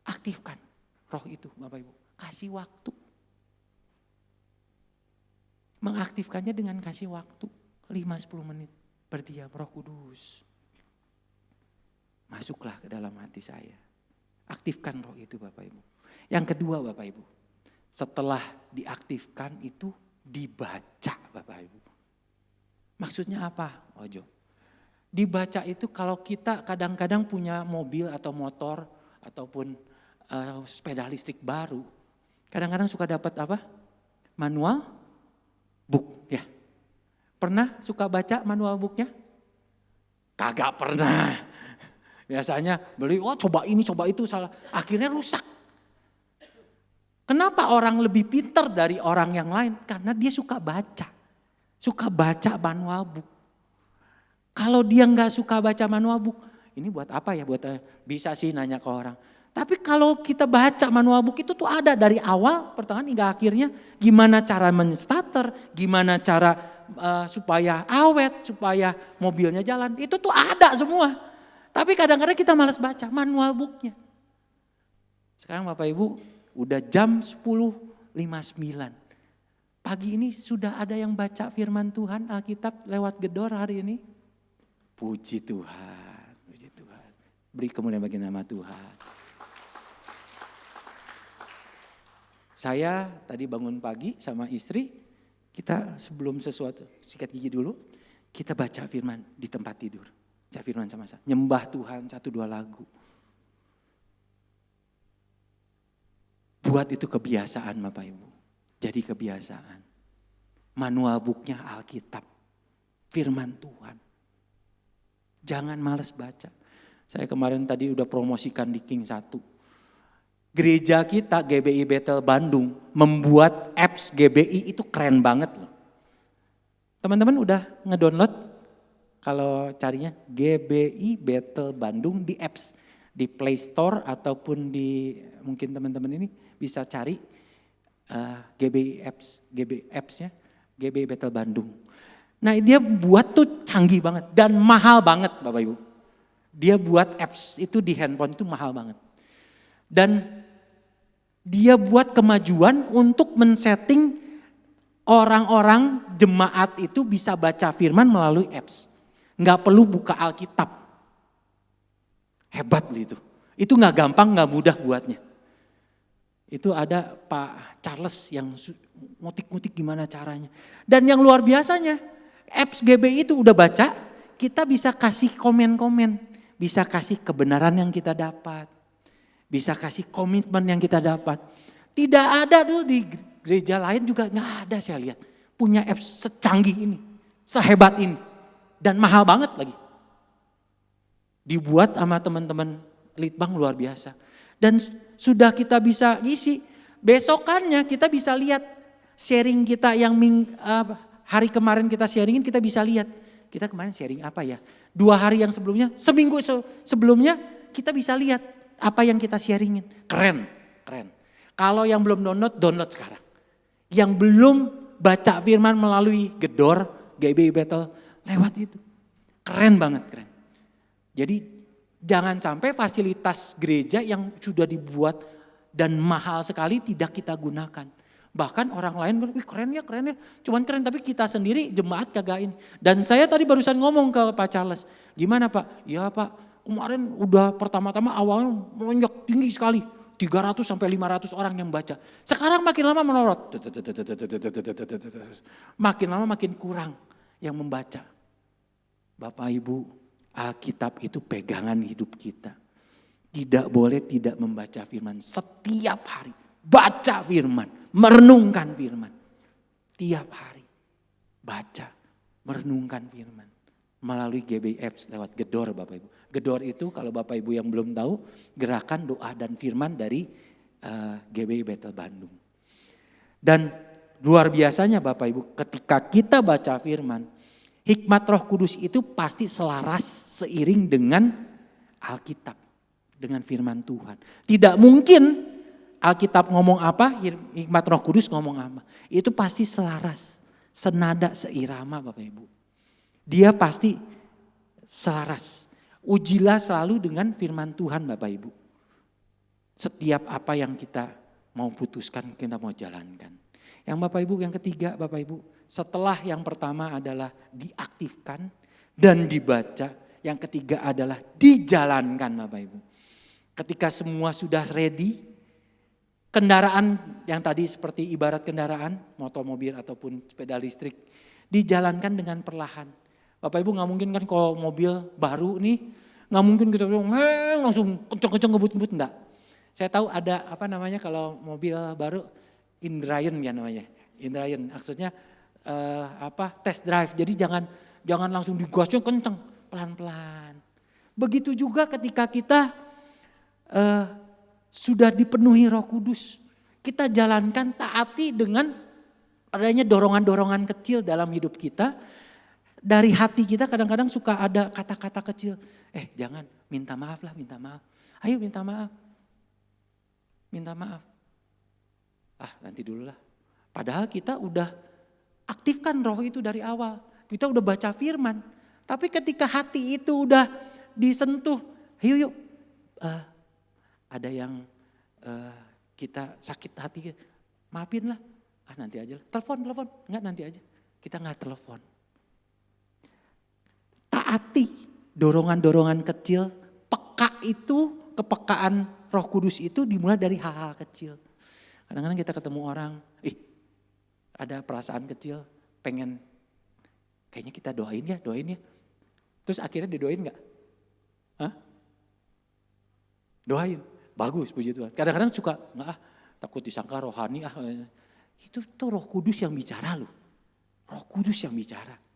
Aktifkan roh itu Bapak Ibu, kasih waktu. Mengaktifkannya dengan kasih waktu 5-10 menit, berdiam Roh Kudus. Masuklah ke dalam hati saya. Aktifkan roh itu Bapak Ibu. Yang kedua Bapak Ibu, setelah diaktifkan itu dibaca Bapak Ibu. Maksudnya apa Ojo? Dibaca itu kalau kita kadang-kadang punya mobil atau motor ataupun sepeda listrik baru. Kadang-kadang suka dapat apa? Manual book ya. Pernah suka baca manual booknya? Kagak pernah. Biasanya beli, coba ini coba itu salah. Akhirnya rusak. Kenapa orang lebih pintar dari orang yang lain? Karena dia suka baca. Suka baca manual book. Kalau dia nggak suka baca manual book, ini buat apa ya? Bisa sih nanya ke orang. Tapi kalau kita baca manual book itu tuh ada dari awal, pertengahan hingga akhirnya. Gimana cara men-starter, gimana cara supaya awet, supaya mobilnya jalan. Itu tuh ada semua. Tapi kadang-kadang kita malas baca manual booknya. Sekarang Bapak Ibu, udah jam 10.59. Pagi ini sudah ada yang baca firman Tuhan Alkitab lewat gedor hari ini. Puji Tuhan, puji Tuhan. Beri kemuliaan bagi nama Tuhan. Saya tadi bangun pagi sama istri, kita sebelum sesuatu, sikat gigi dulu, kita baca firman di tempat tidur. Baca firman sama-sama, nyembah Tuhan 1-2 lagu. Buat itu kebiasaan Bapak Ibu. Jadi kebiasaan. Manual booknya Alkitab. Firman Tuhan. Jangan malas baca. Saya kemarin tadi udah promosikan di King 1. Gereja kita GBI Bethel Bandung membuat apps GBI itu keren banget loh. Teman-teman udah ngedownload kalau carinya GBI Bethel Bandung di apps. Di Play Store ataupun di mungkin teman-teman ini bisa cari GBI apps-nya GBI Bethel Bandung. Nah dia buat tuh canggih banget dan mahal banget Bapak Ibu. Dia buat apps itu di handphone itu mahal banget. Dan dia buat kemajuan untuk men-setting orang-orang jemaat itu bisa baca firman melalui apps. Nggak perlu buka Alkitab. Hebat loh itu. Itu nggak gampang, nggak mudah buatnya. Itu ada Pak Charles yang ngutik-ngutik gimana caranya. Dan yang luar biasanya, apps GBI itu udah baca, kita bisa kasih komen-komen. Bisa kasih kebenaran yang kita dapat. Bisa kasih komitmen yang kita dapat. Tidak ada tuh di gereja lain juga nggak ada saya lihat. Punya apps secanggih ini, sehebat ini. Dan mahal banget lagi. Dibuat sama teman-teman Litbang luar biasa. Dan sudah kita bisa isi. Besokannya kita bisa lihat sharing kita yang hari kemarin kita sharingin kita bisa lihat. Kita kemarin sharing apa ya? 2 hari yang sebelumnya, seminggu sebelumnya kita bisa lihat apa yang kita sharingin. Keren, keren. Kalau yang belum download sekarang. Yang belum baca firman melalui gedor, GBI Bethel, lewat itu. Keren banget, keren. Jadi jangan sampai fasilitas gereja yang sudah dibuat dan mahal sekali tidak kita gunakan. Bahkan orang lain bilang, wih keren ya. Cuman keren, tapi kita sendiri jemaat kagain. Dan saya tadi barusan ngomong ke Pak Charles, gimana Pak? Ya Pak, kemarin udah pertama-tama awalnya melonjak tinggi sekali. 300 sampai 500 orang yang baca. Sekarang makin lama menurut. Makin lama makin kurang yang membaca. Bapak Ibu, Alkitab itu pegangan hidup kita. Tidak boleh tidak membaca firman setiap hari. Baca firman, merenungkan firman. Tiap hari baca, merenungkan firman. Melalui GBF lewat Gedor Bapak Ibu. Gedor itu kalau Bapak Ibu yang belum tahu, gerakan doa dan firman dari GBI Bethel Bandung. Dan luar biasanya Bapak Ibu, ketika kita baca firman, hikmat Roh Kudus itu pasti selaras seiring dengan Alkitab, dengan firman Tuhan. Tidak mungkin Alkitab ngomong apa, hikmat Roh Kudus ngomong apa. Itu pasti selaras, senada, seirama Bapak Ibu. Dia pasti selaras. Ujilah selalu dengan firman Tuhan Bapak Ibu. Setiap apa yang kita mau putuskan, kita mau jalankan. Yang Bapak Ibu, yang ketiga Bapak Ibu, setelah yang pertama adalah diaktifkan dan dibaca. Yang ketiga adalah dijalankan Bapak Ibu. Ketika semua sudah ready, kendaraan yang tadi seperti ibarat kendaraan, motor, mobil ataupun sepeda listrik, dijalankan dengan perlahan. Bapak Ibu nggak mungkin kan kalau mobil baru nih, nggak mungkin kita bilang langsung kenceng-kenceng ngebut-ngebut, enggak. Saya tahu ada apa namanya kalau mobil baru, indrayan ya namanya, indrayan. Maksudnya test drive. Jadi jangan langsung digasnya kenceng, pelan-pelan. Begitu juga ketika kita sudah dipenuhi Roh Kudus, kita jalankan, taati dengan adanya dorongan-dorongan kecil dalam hidup kita. Dari hati kita kadang-kadang suka ada kata-kata kecil. Jangan, minta maaf lah, minta maaf. Ayo minta maaf. Minta maaf. Nanti dulu lah. Padahal kita udah aktifkan roh itu dari awal. Kita udah baca firman. Tapi ketika hati itu udah disentuh. Ayo yuk. Ada yang kita sakit hati. Maafin lah. Nanti aja lah. Telepon. Enggak, nanti aja. Kita enggak telepon. Taati dorongan-dorongan kecil, peka itu, kepekaan Roh Kudus itu dimulai dari hal-hal kecil. Kadang-kadang kita ketemu orang, ada perasaan kecil, pengen kayaknya kita doain ya. Terus akhirnya didoain gak? Doain, bagus puji Tuhan. Kadang-kadang suka, takut disangka rohani. Itu tuh Roh Kudus yang bicara loh. Roh Kudus yang bicara.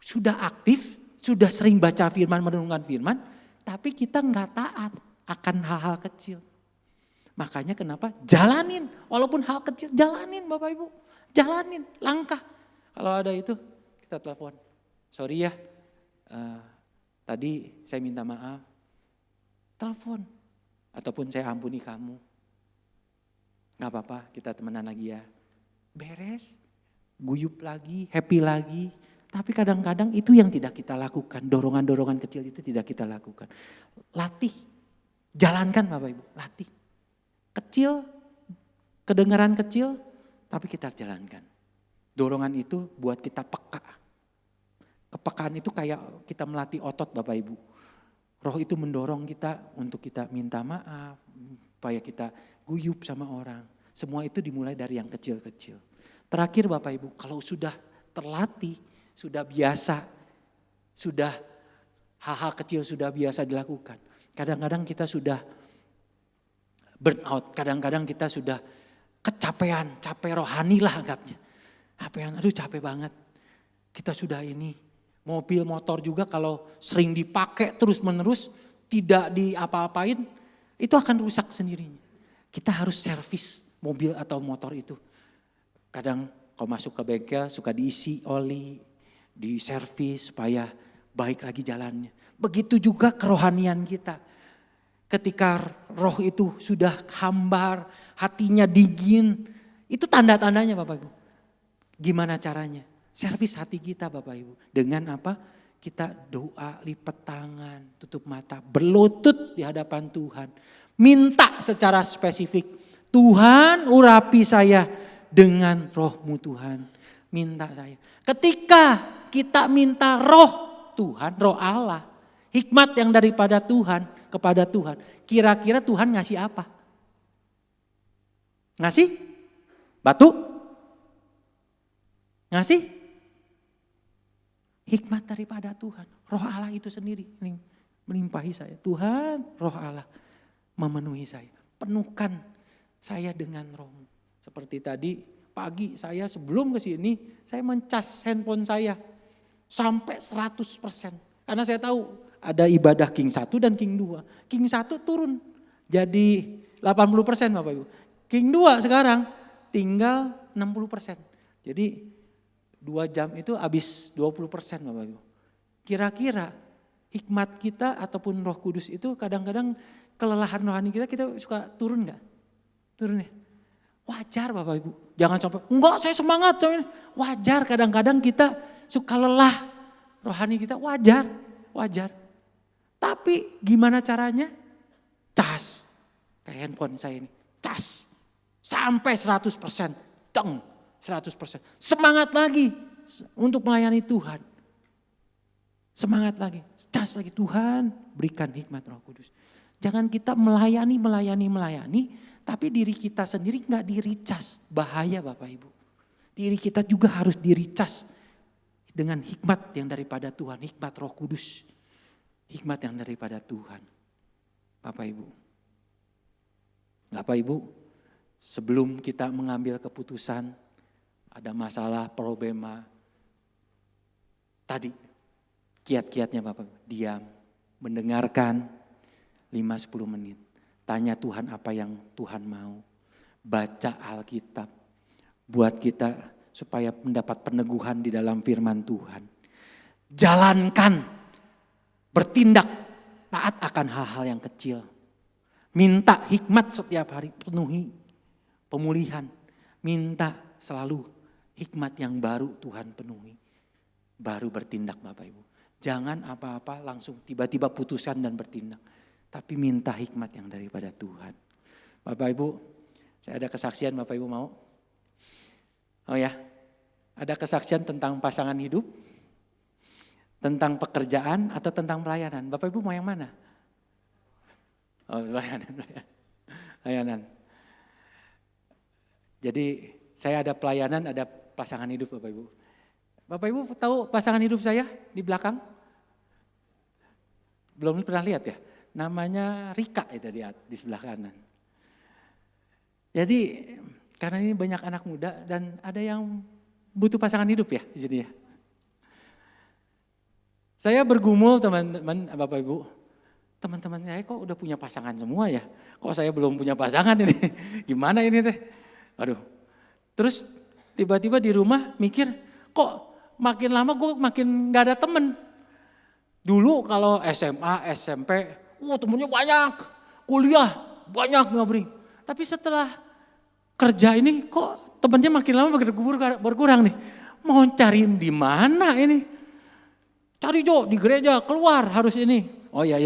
Sudah aktif, sudah sering baca firman, merenungkan firman, tapi kita nggak taat akan hal-hal kecil. Makanya kenapa jalanin, walaupun hal kecil jalanin Bapak Ibu, jalanin langkah. Kalau ada itu kita telepon, sorry ya, tadi saya minta maaf, telepon, ataupun saya ampuni kamu. Nggak apa-apa, kita temenan lagi ya, beres, guyup lagi, happy lagi. Tapi kadang-kadang itu yang tidak kita lakukan. Dorongan-dorongan kecil itu tidak kita lakukan. Latih. Jalankan Bapak Ibu. Latih. Kecil. Kedengaran kecil. Tapi kita jalankan. Dorongan itu buat kita peka. Kepekaan itu kayak kita melatih otot Bapak Ibu. Roh itu mendorong kita untuk kita minta maaf. Supaya kita guyup sama orang. Semua itu dimulai dari yang kecil-kecil. Terakhir Bapak Ibu, kalau sudah terlatih, sudah biasa, sudah hal-hal kecil sudah biasa dilakukan. Kadang-kadang kita sudah burn out, kadang-kadang kita sudah kecapean, capek rohani lah anggapnya. Capek banget. Kita sudah ini, mobil motor juga kalau sering dipakai terus-menerus, tidak diapa-apain, itu akan rusak sendirinya. Kita harus servis mobil atau motor itu. Kadang kalau masuk ke bengkel suka diisi oli, diservis supaya baik lagi jalannya. Begitu juga kerohanian kita. Ketika roh itu sudah hambar, hatinya dingin, itu tanda-tandanya Bapak Ibu. Gimana caranya? Servis hati kita Bapak Ibu. Dengan apa? Kita doa, lipat tangan, tutup mata, berlutut di hadapan Tuhan. Minta secara spesifik, Tuhan urapi saya dengan roh-Mu Tuhan. Minta saya. Ketika kita minta roh Tuhan, roh Allah, hikmat yang daripada Tuhan kepada Tuhan, kira-kira Tuhan ngasih apa? Ngasih? Batu? Ngasih? Hikmat daripada Tuhan. Roh Allah itu sendiri melimpahi saya. Tuhan, roh Allah memenuhi saya. Penuhkan saya dengan roh-Mu. Seperti tadi pagi saya sebelum ke sini, saya mencas handphone saya sampai 100%. Karena saya tahu ada ibadah King 1 dan King 2. King 1 turun jadi 80% Bapak Ibu. King 2 sekarang tinggal 60%. Jadi 2 jam itu habis 20% Bapak Ibu. Kira-kira hikmat kita ataupun Roh Kudus itu kadang-kadang kelelahan rohani kita suka turun gak? Turun ya? Wajar Bapak Ibu. Jangan sampai, enggak saya semangat. Wajar kadang-kadang kita suka lelah rohani kita, wajar. Tapi gimana caranya? Cas. Kayak handphone saya ini, cas. Sampai 100%, teng, 100%. Semangat lagi untuk melayani Tuhan. Semangat lagi, cas lagi. Tuhan berikan hikmat Roh Kudus. Jangan kita melayani, tapi diri kita sendiri gak diricas. Bahaya Bapak Ibu. Diri kita juga harus diricas dengan hikmat yang daripada Tuhan, hikmat Roh Kudus. Hikmat yang daripada Tuhan. Bapak Ibu, sebelum kita mengambil keputusan, ada masalah, problema. Tadi, kiat-kiatnya Bapak, diam, mendengarkan 5-10 menit. Tanya Tuhan apa yang Tuhan mau. Baca Alkitab, buat kita supaya mendapat peneguhan di dalam firman Tuhan. Jalankan, bertindak, taat akan hal-hal yang kecil. Minta hikmat setiap hari, penuhi pemulihan. Minta selalu hikmat yang baru Tuhan penuhi. Baru bertindak Bapak Ibu. Jangan apa-apa langsung tiba-tiba putuskan dan bertindak. Tapi minta hikmat yang daripada Tuhan. Bapak Ibu, saya ada kesaksian Bapak Ibu mau? Oh ya, ada kesaksian tentang pasangan hidup, tentang pekerjaan atau tentang pelayanan. Bapak Ibu mau yang mana? Oh, pelayanan. Jadi saya ada pelayanan, ada pasangan hidup Bapak Ibu. Bapak Ibu tahu pasangan hidup saya di belakang? Belum pernah lihat ya? Namanya Rika itu di sebelah kanan. Jadi karena ini banyak anak muda dan ada yang butuh pasangan hidup ya di sini ya. Saya bergumul teman-teman Bapak Ibu. Teman-teman saya kok udah punya pasangan semua ya. Kok saya belum punya pasangan ini. Gimana ini teh? Aduh. Terus tiba-tiba di rumah mikir kok makin lama gue makin gak ada temen. Dulu kalau SMA, SMP, temennya banyak. Kuliah banyak ngabring. Tapi setelah kerja ini kok temennya makin lama berkurang nih. Mau cariin di mana ini? Cari di gereja, keluar harus ini. Oh iya.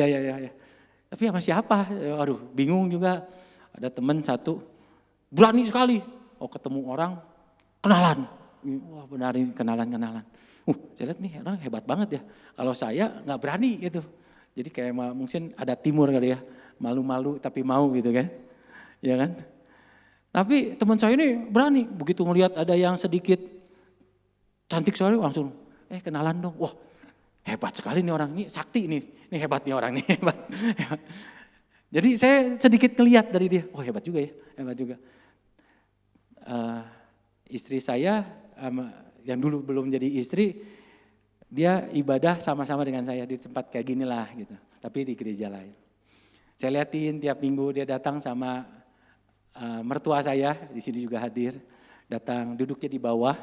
Tapi sama siapa? Aduh bingung juga. Ada teman satu, berani sekali. Oh ketemu orang, kenalan. Wah benar ini kenalan. Saya lihat nih orang hebat banget ya. Kalau saya gak berani gitu. Jadi kayak mungkin ada timur kali ya. Malu-malu tapi mau gitu kan. Ya kan. Tapi teman saya ini berani. Begitu ngelihat ada yang sedikit cantik sekali langsung. Kenalan dong. Wah hebat sekali nih orang. Ini sakti nih. Ini hebat nih orang nih. Hebat. Jadi saya sedikit ngelihat dari dia. Oh hebat juga ya. Hebat juga. Istri saya yang dulu belum jadi istri. Dia ibadah sama-sama dengan saya di tempat kayak gini lah gitu. Tapi di gereja lain. Saya liatin tiap minggu dia datang sama mertua saya. Di sini juga hadir. Datang duduknya di bawah.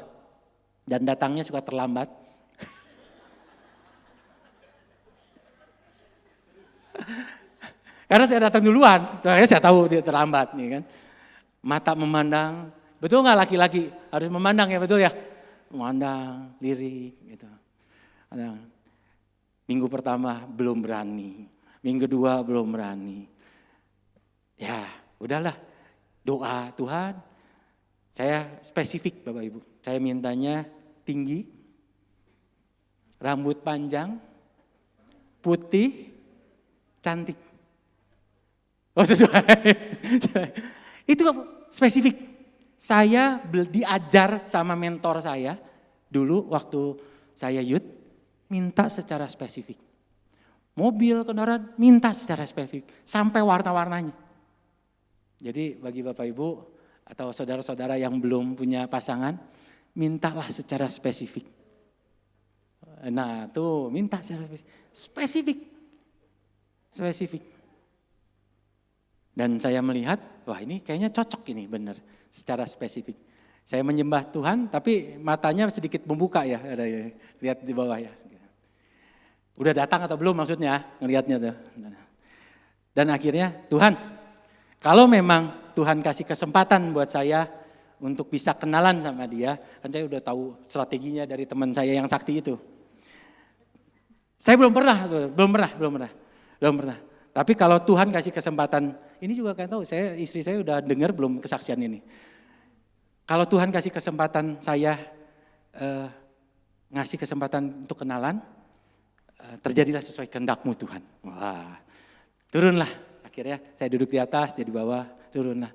Dan datangnya suka terlambat. Karena saya datang duluan, saya tahu dia terlambat nih kan. Mata memandang, betul nggak laki-laki harus memandang ya betul ya? Memandang, lirik gitu. Minggu pertama belum berani, minggu kedua belum berani. Ya udahlah, Doa, Tuhan, saya spesifik Bapak Ibu. Saya mintanya tinggi, rambut panjang, putih, cantik. Oh sesuai. Itu spesifik. Saya diajar sama mentor saya dulu waktu saya youth, minta secara spesifik. Mobil, kendaraan, minta secara spesifik. Sampai warna-warnanya. Jadi bagi Bapak Ibu atau saudara-saudara yang belum punya pasangan, mintalah secara spesifik. Nah tuh minta secara spesifik. Spesifik. Dan saya melihat, wah ini kayaknya cocok ini benar secara spesifik. Saya menyembah Tuhan tapi matanya sedikit membuka ya, lihat di bawah ya. Udah datang atau belum maksudnya ngelihatnya tuh. Dan akhirnya Tuhan, kalau memang Tuhan kasih kesempatan buat saya untuk bisa kenalan sama dia, kan saya udah tahu strateginya dari teman saya yang sakti itu. Saya belum pernah. Tapi kalau Tuhan kasih kesempatan, ini juga kan tahu, istri saya udah dengar belum kesaksian ini. Kalau Tuhan kasih kesempatan saya ngasih kesempatan untuk kenalan, terjadilah sesuai kehendak-Mu Tuhan. Wah, turunlah. Akhirnya saya duduk di atas, dia di bawah, turunlah.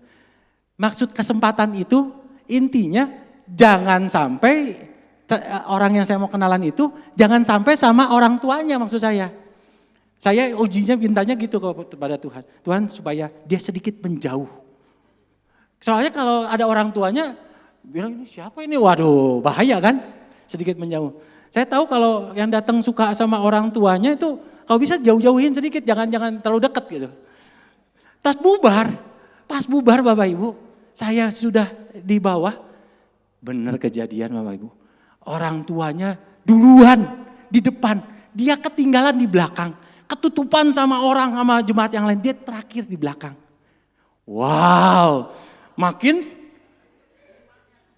Maksud kesempatan itu intinya jangan sampai orang yang saya mau kenalan itu jangan sampai sama orang tuanya maksud saya. Saya ujinya mintanya gitu kepada Tuhan. Tuhan supaya dia sedikit menjauh. Soalnya kalau ada orang tuanya bilang ini siapa ini? Waduh bahaya kan? Sedikit menjauh. Saya tahu kalau yang datang suka sama orang tuanya itu kalau bisa jauh-jauhin sedikit, jangan terlalu dekat gitu. Pas bubar Bapak Ibu, saya sudah di bawah, benar kejadian Bapak Ibu. Orang tuanya duluan di depan, dia ketinggalan di belakang. Ketutupan sama jemaat yang lain, dia terakhir di belakang. Wow, makin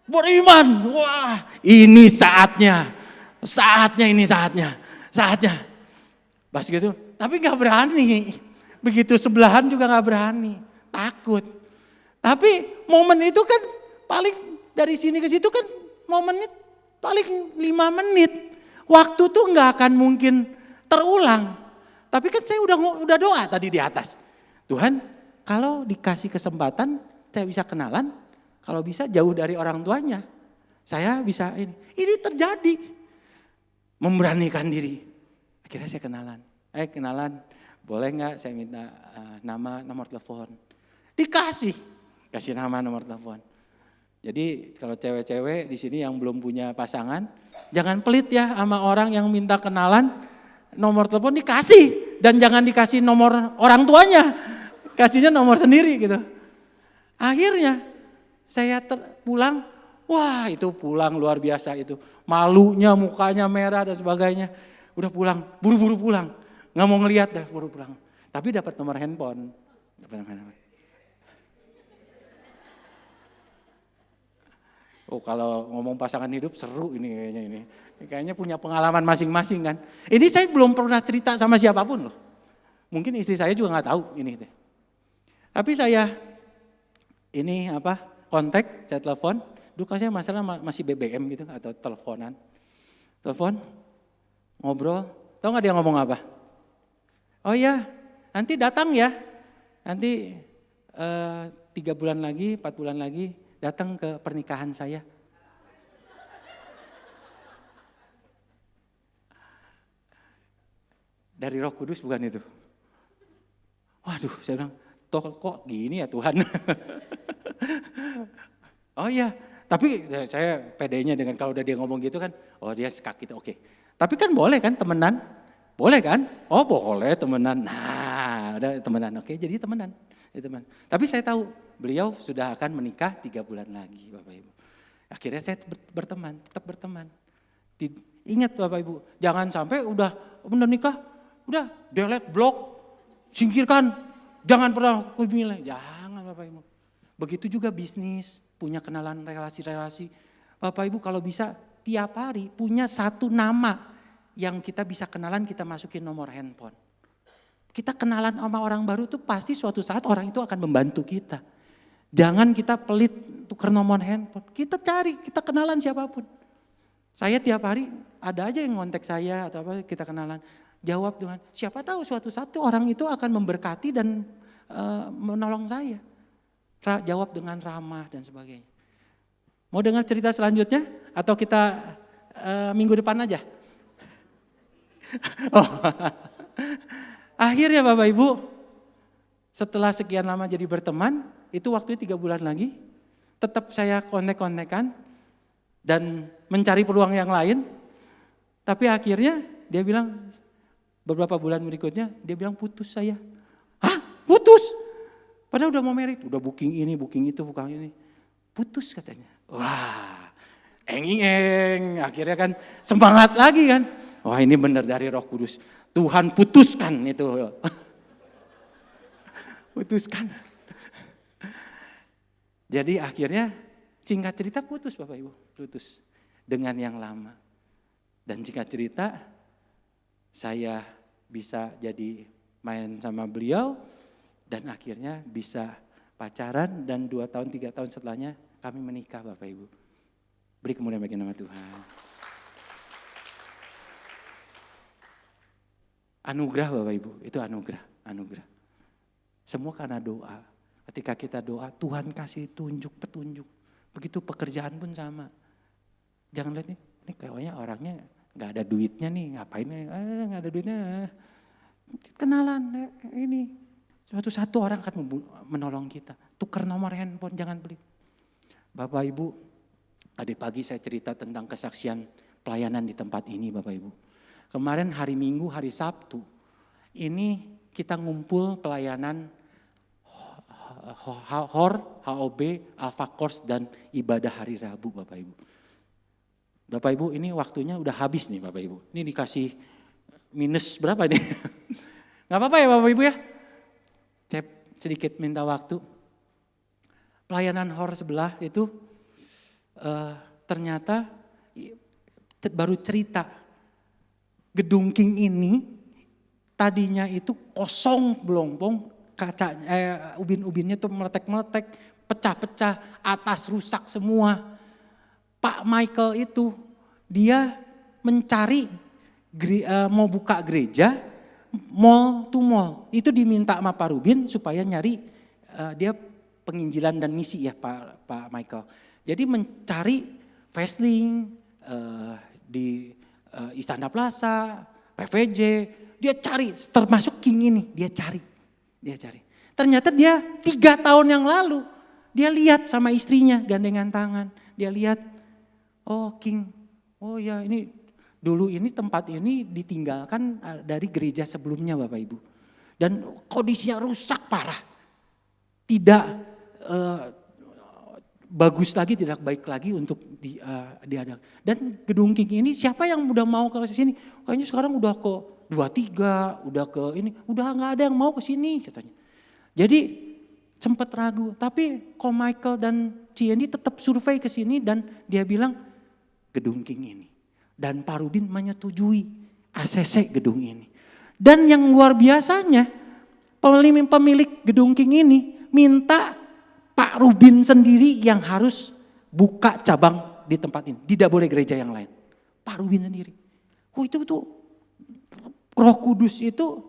beriman. Wah, ini saatnya. Pas gitu, tapi gak berani. Begitu sebelahan juga gak berani, takut. Tapi momen itu kan paling dari sini ke situ kan momennya paling 5 menit. Waktu tuh gak akan mungkin terulang. Tapi kan saya udah doa tadi di atas. Tuhan kalau dikasih kesempatan saya bisa kenalan, kalau bisa jauh dari orang tuanya. Saya bisa ini. Ini terjadi. Memberanikan diri. Akhirnya saya kenalan. Boleh gak saya minta nomor telepon. Kasih nama nomor telepon. Jadi kalau cewek-cewek di sini yang belum punya pasangan, jangan pelit ya sama orang yang minta kenalan, nomor telepon dikasih. Dan jangan dikasih nomor orang tuanya, kasihnya nomor sendiri gitu. Akhirnya saya pulang, wah itu pulang luar biasa itu. Malunya, mukanya merah dan sebagainya. Udah pulang, buru-buru pulang. Gak mau ngeliat dah, buru pulang. Tapi dapat nomor handphone. Oh kalau ngomong pasangan hidup seru ini kayaknya ini. Kayaknya punya pengalaman masing-masing kan. Ini saya belum pernah cerita sama siapapun loh. Mungkin istri saya juga gak tahu ini. Tapi saya kontak, saya telepon. Dulu kan saya masalah masih BBM gitu atau teleponan. Telepon, ngobrol. Tahu gak dia ngomong apa? Oh iya, nanti datang ya. Nanti 3 bulan lagi, 4 bulan lagi datang ke pernikahan saya. Dari Roh Kudus bukan itu? Waduh, saya bilang, kok gini ya Tuhan? Oh iya, tapi saya pedenya dengan kalau udah dia ngomong gitu kan, oh dia sekak gitu, oke. Tapi kan boleh kan temenan? Boleh kan? Oh boleh temenan. Nah, udah temenan, oke jadi temenan. Tapi saya tahu beliau sudah akan menikah 3 bulan lagi Bapak Ibu. Akhirnya saya tetap berteman. Ingat Bapak Ibu, jangan sampai udah nikah, udah delete, blok, singkirkan. Jangan pernah hubungi, jangan Bapak Ibu. Begitu juga bisnis, punya kenalan relasi-relasi. Bapak Ibu kalau bisa tiap hari punya satu nama yang kita bisa kenalan, kita masukin nomor handphone. Kita kenalan sama orang baru tuh pasti suatu saat orang itu akan membantu kita. Jangan kita pelit tukar nomor handphone. Kita cari, kita kenalan siapapun. Saya tiap hari ada aja yang ngontek saya atau apa, kita kenalan. Jawab dengan, siapa tahu suatu saat orang itu akan memberkati dan menolong saya. Jawab dengan ramah dan sebagainya. Mau dengar cerita selanjutnya atau kita minggu depan aja? Oh. Akhirnya Bapak Ibu, setelah sekian lama jadi berteman, itu waktunya 3 bulan lagi, tetap saya kontek-kontekan dan mencari peluang yang lain. Tapi akhirnya dia bilang, beberapa bulan berikutnya, dia bilang putus saya. Hah? Putus? Padahal udah mau merit, udah booking ini, booking itu, booking ini. Putus katanya. Wah, eng-eng, akhirnya kan semangat lagi kan. Wah ini benar dari Roh Kudus. Tuhan putuskan itu. Putuskan. Jadi akhirnya singkat cerita putus Bapak Ibu. Putus dengan yang lama. Dan singkat cerita saya bisa jadi main sama beliau. Dan akhirnya bisa pacaran dan 2 tahun 3 tahun setelahnya kami menikah Bapak Ibu. Beri kemuliaan bagi nama Tuhan. Anugerah Bapak Ibu, itu anugerah. Semua karena doa. Ketika kita doa, Tuhan kasih petunjuk. Begitu pekerjaan pun sama. Jangan lihat nih, ini kayaknya orangnya gak ada duitnya nih, ngapain nih, gak ada duitnya. Kenalan ini, satu orang akan menolong kita. Tukar nomor handphone, jangan pelit. Bapak Ibu, tadi pagi saya cerita tentang kesaksian pelayanan di tempat ini Bapak Ibu. Kemarin hari Minggu, hari Sabtu, ini kita ngumpul pelayanan HOB, Alpha Course dan ibadah hari Rabu Bapak Ibu. Bapak Ibu ini waktunya udah habis nih Bapak Ibu. Ini dikasih minus berapa nih? Gak apa-apa ya Bapak Ibu ya? Cep sedikit minta waktu. Pelayanan HOR sebelah itu ternyata baru cerita. Gedung King ini tadinya itu kosong belompong, ubin-ubinnya tuh meletek-meletek, pecah-pecah, atas rusak semua. Pak Michael itu dia mencari mau buka gereja mall to mall. Itu diminta sama Pak Rubin supaya nyari dia penginjilan dan misi ya Pak Michael. Jadi mencari Fastlink di Istana Plaza, PVJ, dia cari termasuk King ini, dia cari. Ternyata dia 3 tahun yang lalu, dia lihat sama istrinya gandengan tangan, dia lihat, oh King, oh ya ini dulu ini tempat ini ditinggalkan dari gereja sebelumnya Bapak Ibu. Dan kondisinya rusak parah, tidak bagus lagi, tidak baik lagi untuk diadakan. Dan gedung King ini siapa yang udah mau ke sini? Kayaknya sekarang udah ke 23, udah ke ini, udah nggak ada yang mau ke sini katanya. Jadi sempat ragu, tapi Ko Michael dan Cieni tetap survei ke sini dan dia bilang gedung King ini. Dan Pak Rubin menyetujui ACC gedung ini. Dan yang luar biasanya pemilik gedung King ini minta Pak Rubin sendiri yang harus buka cabang di tempat ini. Tidak boleh gereja yang lain. Pak Rubin sendiri. Oh itu Roh Kudus itu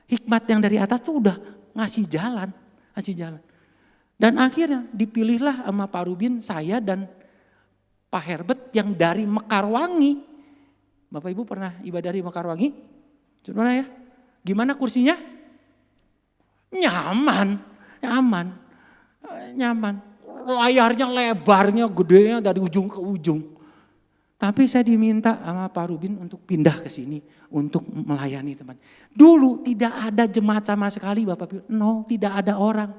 hikmat yang dari atas tuh udah ngasih jalan. Dan akhirnya dipilihlah sama Pak Rubin, saya dan Pak Herbert yang dari Mekarwangi. Bapak Ibu pernah ibadah di Mekarwangi? Gimana ya? Gimana kursinya? Nyaman. Layarnya lebarnya gedenya dari ujung ke ujung. Tapi saya diminta sama Pak Rubin untuk pindah ke sini untuk melayani teman. Dulu tidak ada jemaat sama sekali Bapak Ibu. No, tidak ada orang.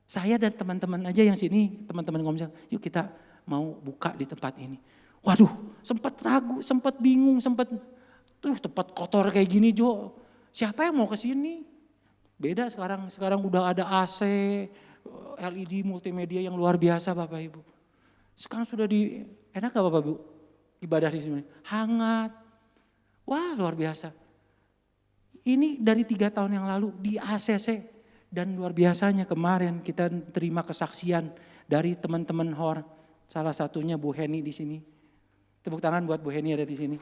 Saya dan teman-teman aja yang sini, teman-teman ngomong, yuk kita mau buka di tempat ini. Waduh, sempat ragu, sempat bingung, tempat kotor kayak gini Jo. Siapa yang mau ke sini? Beda sekarang udah ada AC, LED multimedia yang luar biasa Bapak Ibu. Sekarang sudah enak gak Bapak Ibu? Ibadah di sini hangat. Wah luar biasa. Ini dari 3 tahun yang lalu di ACC, Dan luar biasanya kemarin kita terima kesaksian dari teman-teman HOR. Salah satunya Bu Heni di sini. Tepuk tangan buat Bu Heni ada di sini.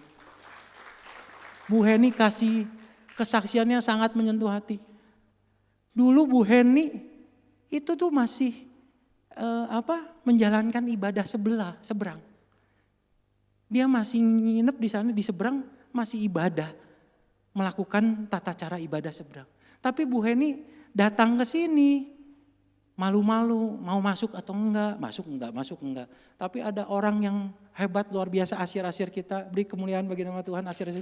Bu Heni kasih kesaksiannya sangat menyentuh hati. Dulu Bu Heni itu tuh masih menjalankan ibadah seberang. Dia masih nginep di sana di seberang, masih ibadah. Melakukan tata cara ibadah seberang. Tapi Bu Heni datang ke sini, malu-malu, mau masuk atau enggak, masuk enggak. Tapi ada orang yang hebat luar biasa, Asyir kita, beri kemuliaan bagi nama Tuhan, Asyir.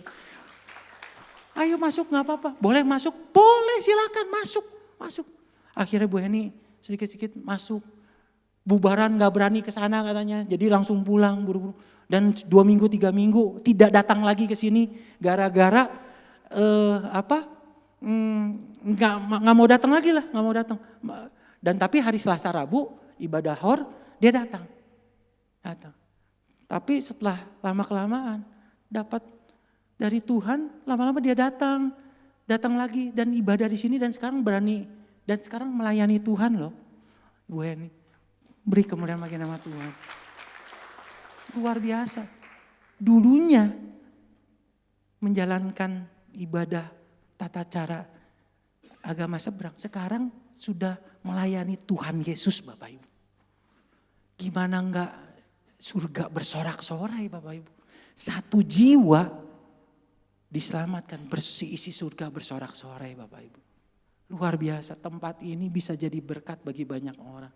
Ayo masuk enggak apa-apa, boleh masuk, boleh silakan masuk. Akhirnya Bu Heni sedikit-sedikit masuk, bubaran enggak berani ke sana katanya, jadi langsung pulang buru-buru. Dan 2 minggu, 3 minggu tidak datang lagi ke sini, gara-gara nggak mau datang lagi lah, nggak mau datang. Dan tapi hari Selasa Rabu ibadah HOR dia datang. Tapi setelah lama kelamaan dapat dari Tuhan, lama-lama dia datang lagi dan ibadah di sini dan sekarang berani dan sekarang melayani Tuhan loh. Bu Heni, beri kemuliaan bagi nama Tuhan. Luar biasa. Dulunya menjalankan ibadah tata cara agama seberang, sekarang sudah melayani Tuhan Yesus Bapak Ibu. Gimana enggak surga bersorak-sorai Bapak Ibu. 1 jiwa diselamatkan, isi surga bersorak-sorai Bapak Ibu. Luar biasa, tempat ini bisa jadi berkat bagi banyak orang.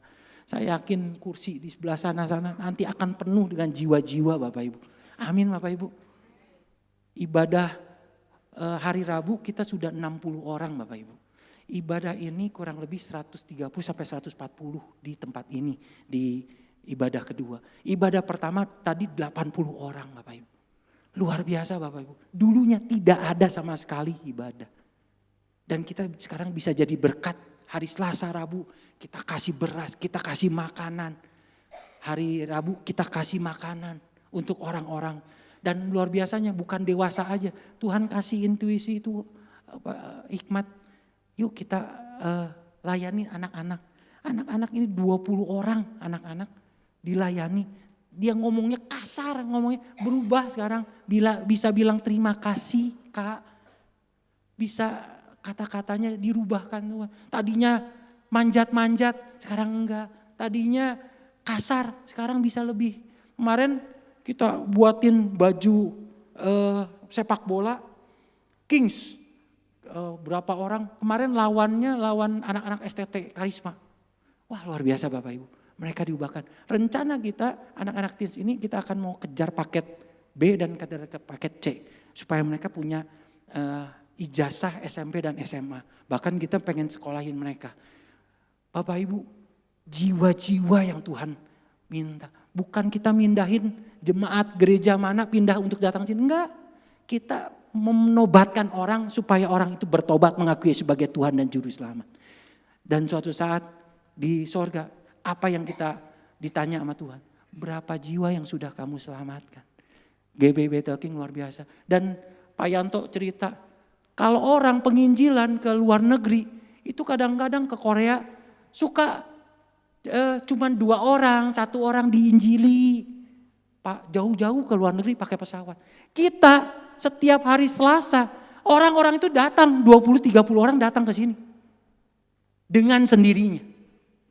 Saya yakin kursi di sebelah sana nanti akan penuh dengan jiwa-jiwa Bapak Ibu. Amin Bapak Ibu. Ibadah hari Rabu kita sudah 60 orang Bapak Ibu. Ibadah ini kurang lebih 130 sampai 140 di tempat ini, di ibadah kedua. Ibadah pertama tadi 80 orang Bapak Ibu. Luar biasa Bapak Ibu. Dulunya tidak ada sama sekali ibadah. Dan kita sekarang bisa jadi berkat. Hari Selasa Rabu kita kasih beras, kita kasih makanan. Hari Rabu kita kasih makanan untuk orang-orang. Dan luar biasanya bukan dewasa aja. Tuhan kasih intuisi itu hikmat. Yuk kita layani anak-anak. Anak-anak ini 20 orang anak-anak dilayani. Dia ngomongnya kasar, ngomongnya berubah sekarang. Bisa bilang terima kasih Kak. Bisa kata-katanya dirubahkan Tuhan. Tadinya manjat-manjat, sekarang enggak. Tadinya kasar, sekarang bisa lebih. Kemarin kita buatin baju sepak bola Kings. Berapa orang, kemarin lawan anak-anak STT Karisma. Wah luar biasa Bapak Ibu, mereka diubahkan. Rencana kita anak-anak teens ini kita akan mau kejar paket B dan kejar paket C. Supaya mereka punya ijazah SMP dan SMA. Bahkan kita pengen sekolahin mereka. Bapak Ibu, jiwa-jiwa yang Tuhan minta. Bukan kita mindahin jemaat gereja mana pindah untuk datang sini. Enggak, kita menobatkan orang supaya orang itu bertobat mengakui sebagai Tuhan dan Juru Selamat. Dan suatu saat di sorga apa yang kita ditanya sama Tuhan. Berapa jiwa yang sudah kamu selamatkan. GBB Talking luar biasa. Dan Pak Yanto cerita kalau orang penginjilan ke luar negeri itu kadang-kadang ke Korea suka cuman 2 orang, 1 orang diinjili. Pak jauh-jauh ke luar negeri pakai pesawat. Kita setiap hari Selasa, orang-orang itu datang, 20-30 orang datang ke sini. Dengan sendirinya.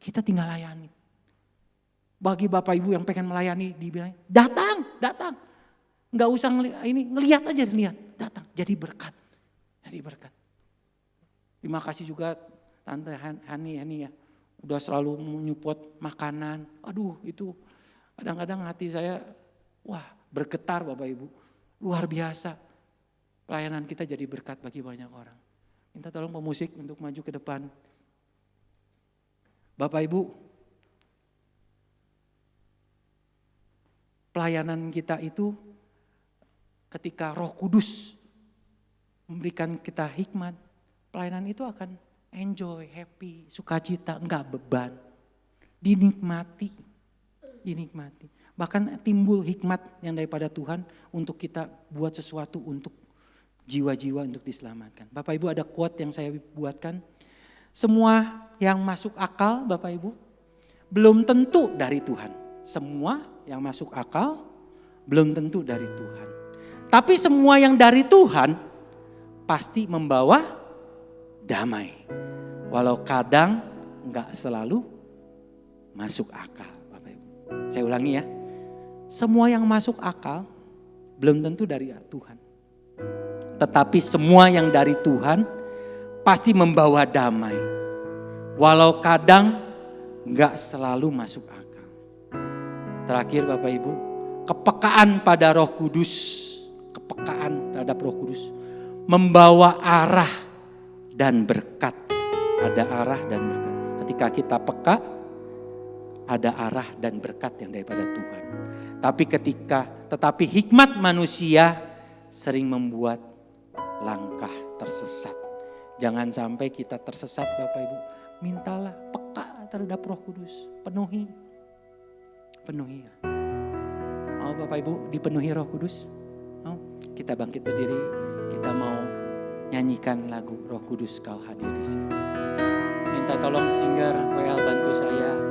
Kita tinggal layani. Bagi Bapak Ibu yang pengen melayani, dibilang datang. Enggak usah ngelihat aja, datang. Jadi berkat. Terima kasih juga Tante Hani ya. Udah selalu menyupport makanan. Aduh itu kadang-kadang hati saya bergetar Bapak Ibu. Luar biasa. Pelayanan kita jadi berkat bagi banyak orang. Minta tolong pemusik untuk maju ke depan. Bapak Ibu, pelayanan kita itu ketika Roh Kudus memberikan kita hikmat, pelayanan itu akan enjoy, happy, sukacita, enggak beban. Dinikmati. Bahkan timbul hikmat yang daripada Tuhan untuk kita buat sesuatu untuk jiwa-jiwa untuk diselamatkan. Bapak Ibu ada quote yang saya buatkan. Semua yang masuk akal Bapak Ibu belum tentu dari Tuhan. Semua yang masuk akal belum tentu dari Tuhan. Tapi semua yang dari Tuhan pasti membawa damai. Walau kadang enggak selalu masuk akal Bapak Ibu. Saya ulangi ya. Semua yang masuk akal belum tentu dari Tuhan. Tetapi semua yang dari Tuhan pasti membawa damai. Walau kadang enggak selalu masuk akal. Terakhir Bapak Ibu, kepekaan pada Roh Kudus, kepekaan terhadap Roh Kudus membawa arah dan berkat. Ada arah dan berkat. Ketika kita peka, ada arah dan berkat yang daripada Tuhan. Tetapi hikmat manusia sering membuat langkah tersesat. Jangan sampai kita tersesat Bapak Ibu. Mintalah peka terhadap Roh Kudus. Penuhi. Mau Bapak Ibu dipenuhi Roh Kudus? Mau? Kita bangkit berdiri. Kita mau nyanyikan lagu Roh Kudus Kau hadir di sini. Minta tolong singer WL bantu saya.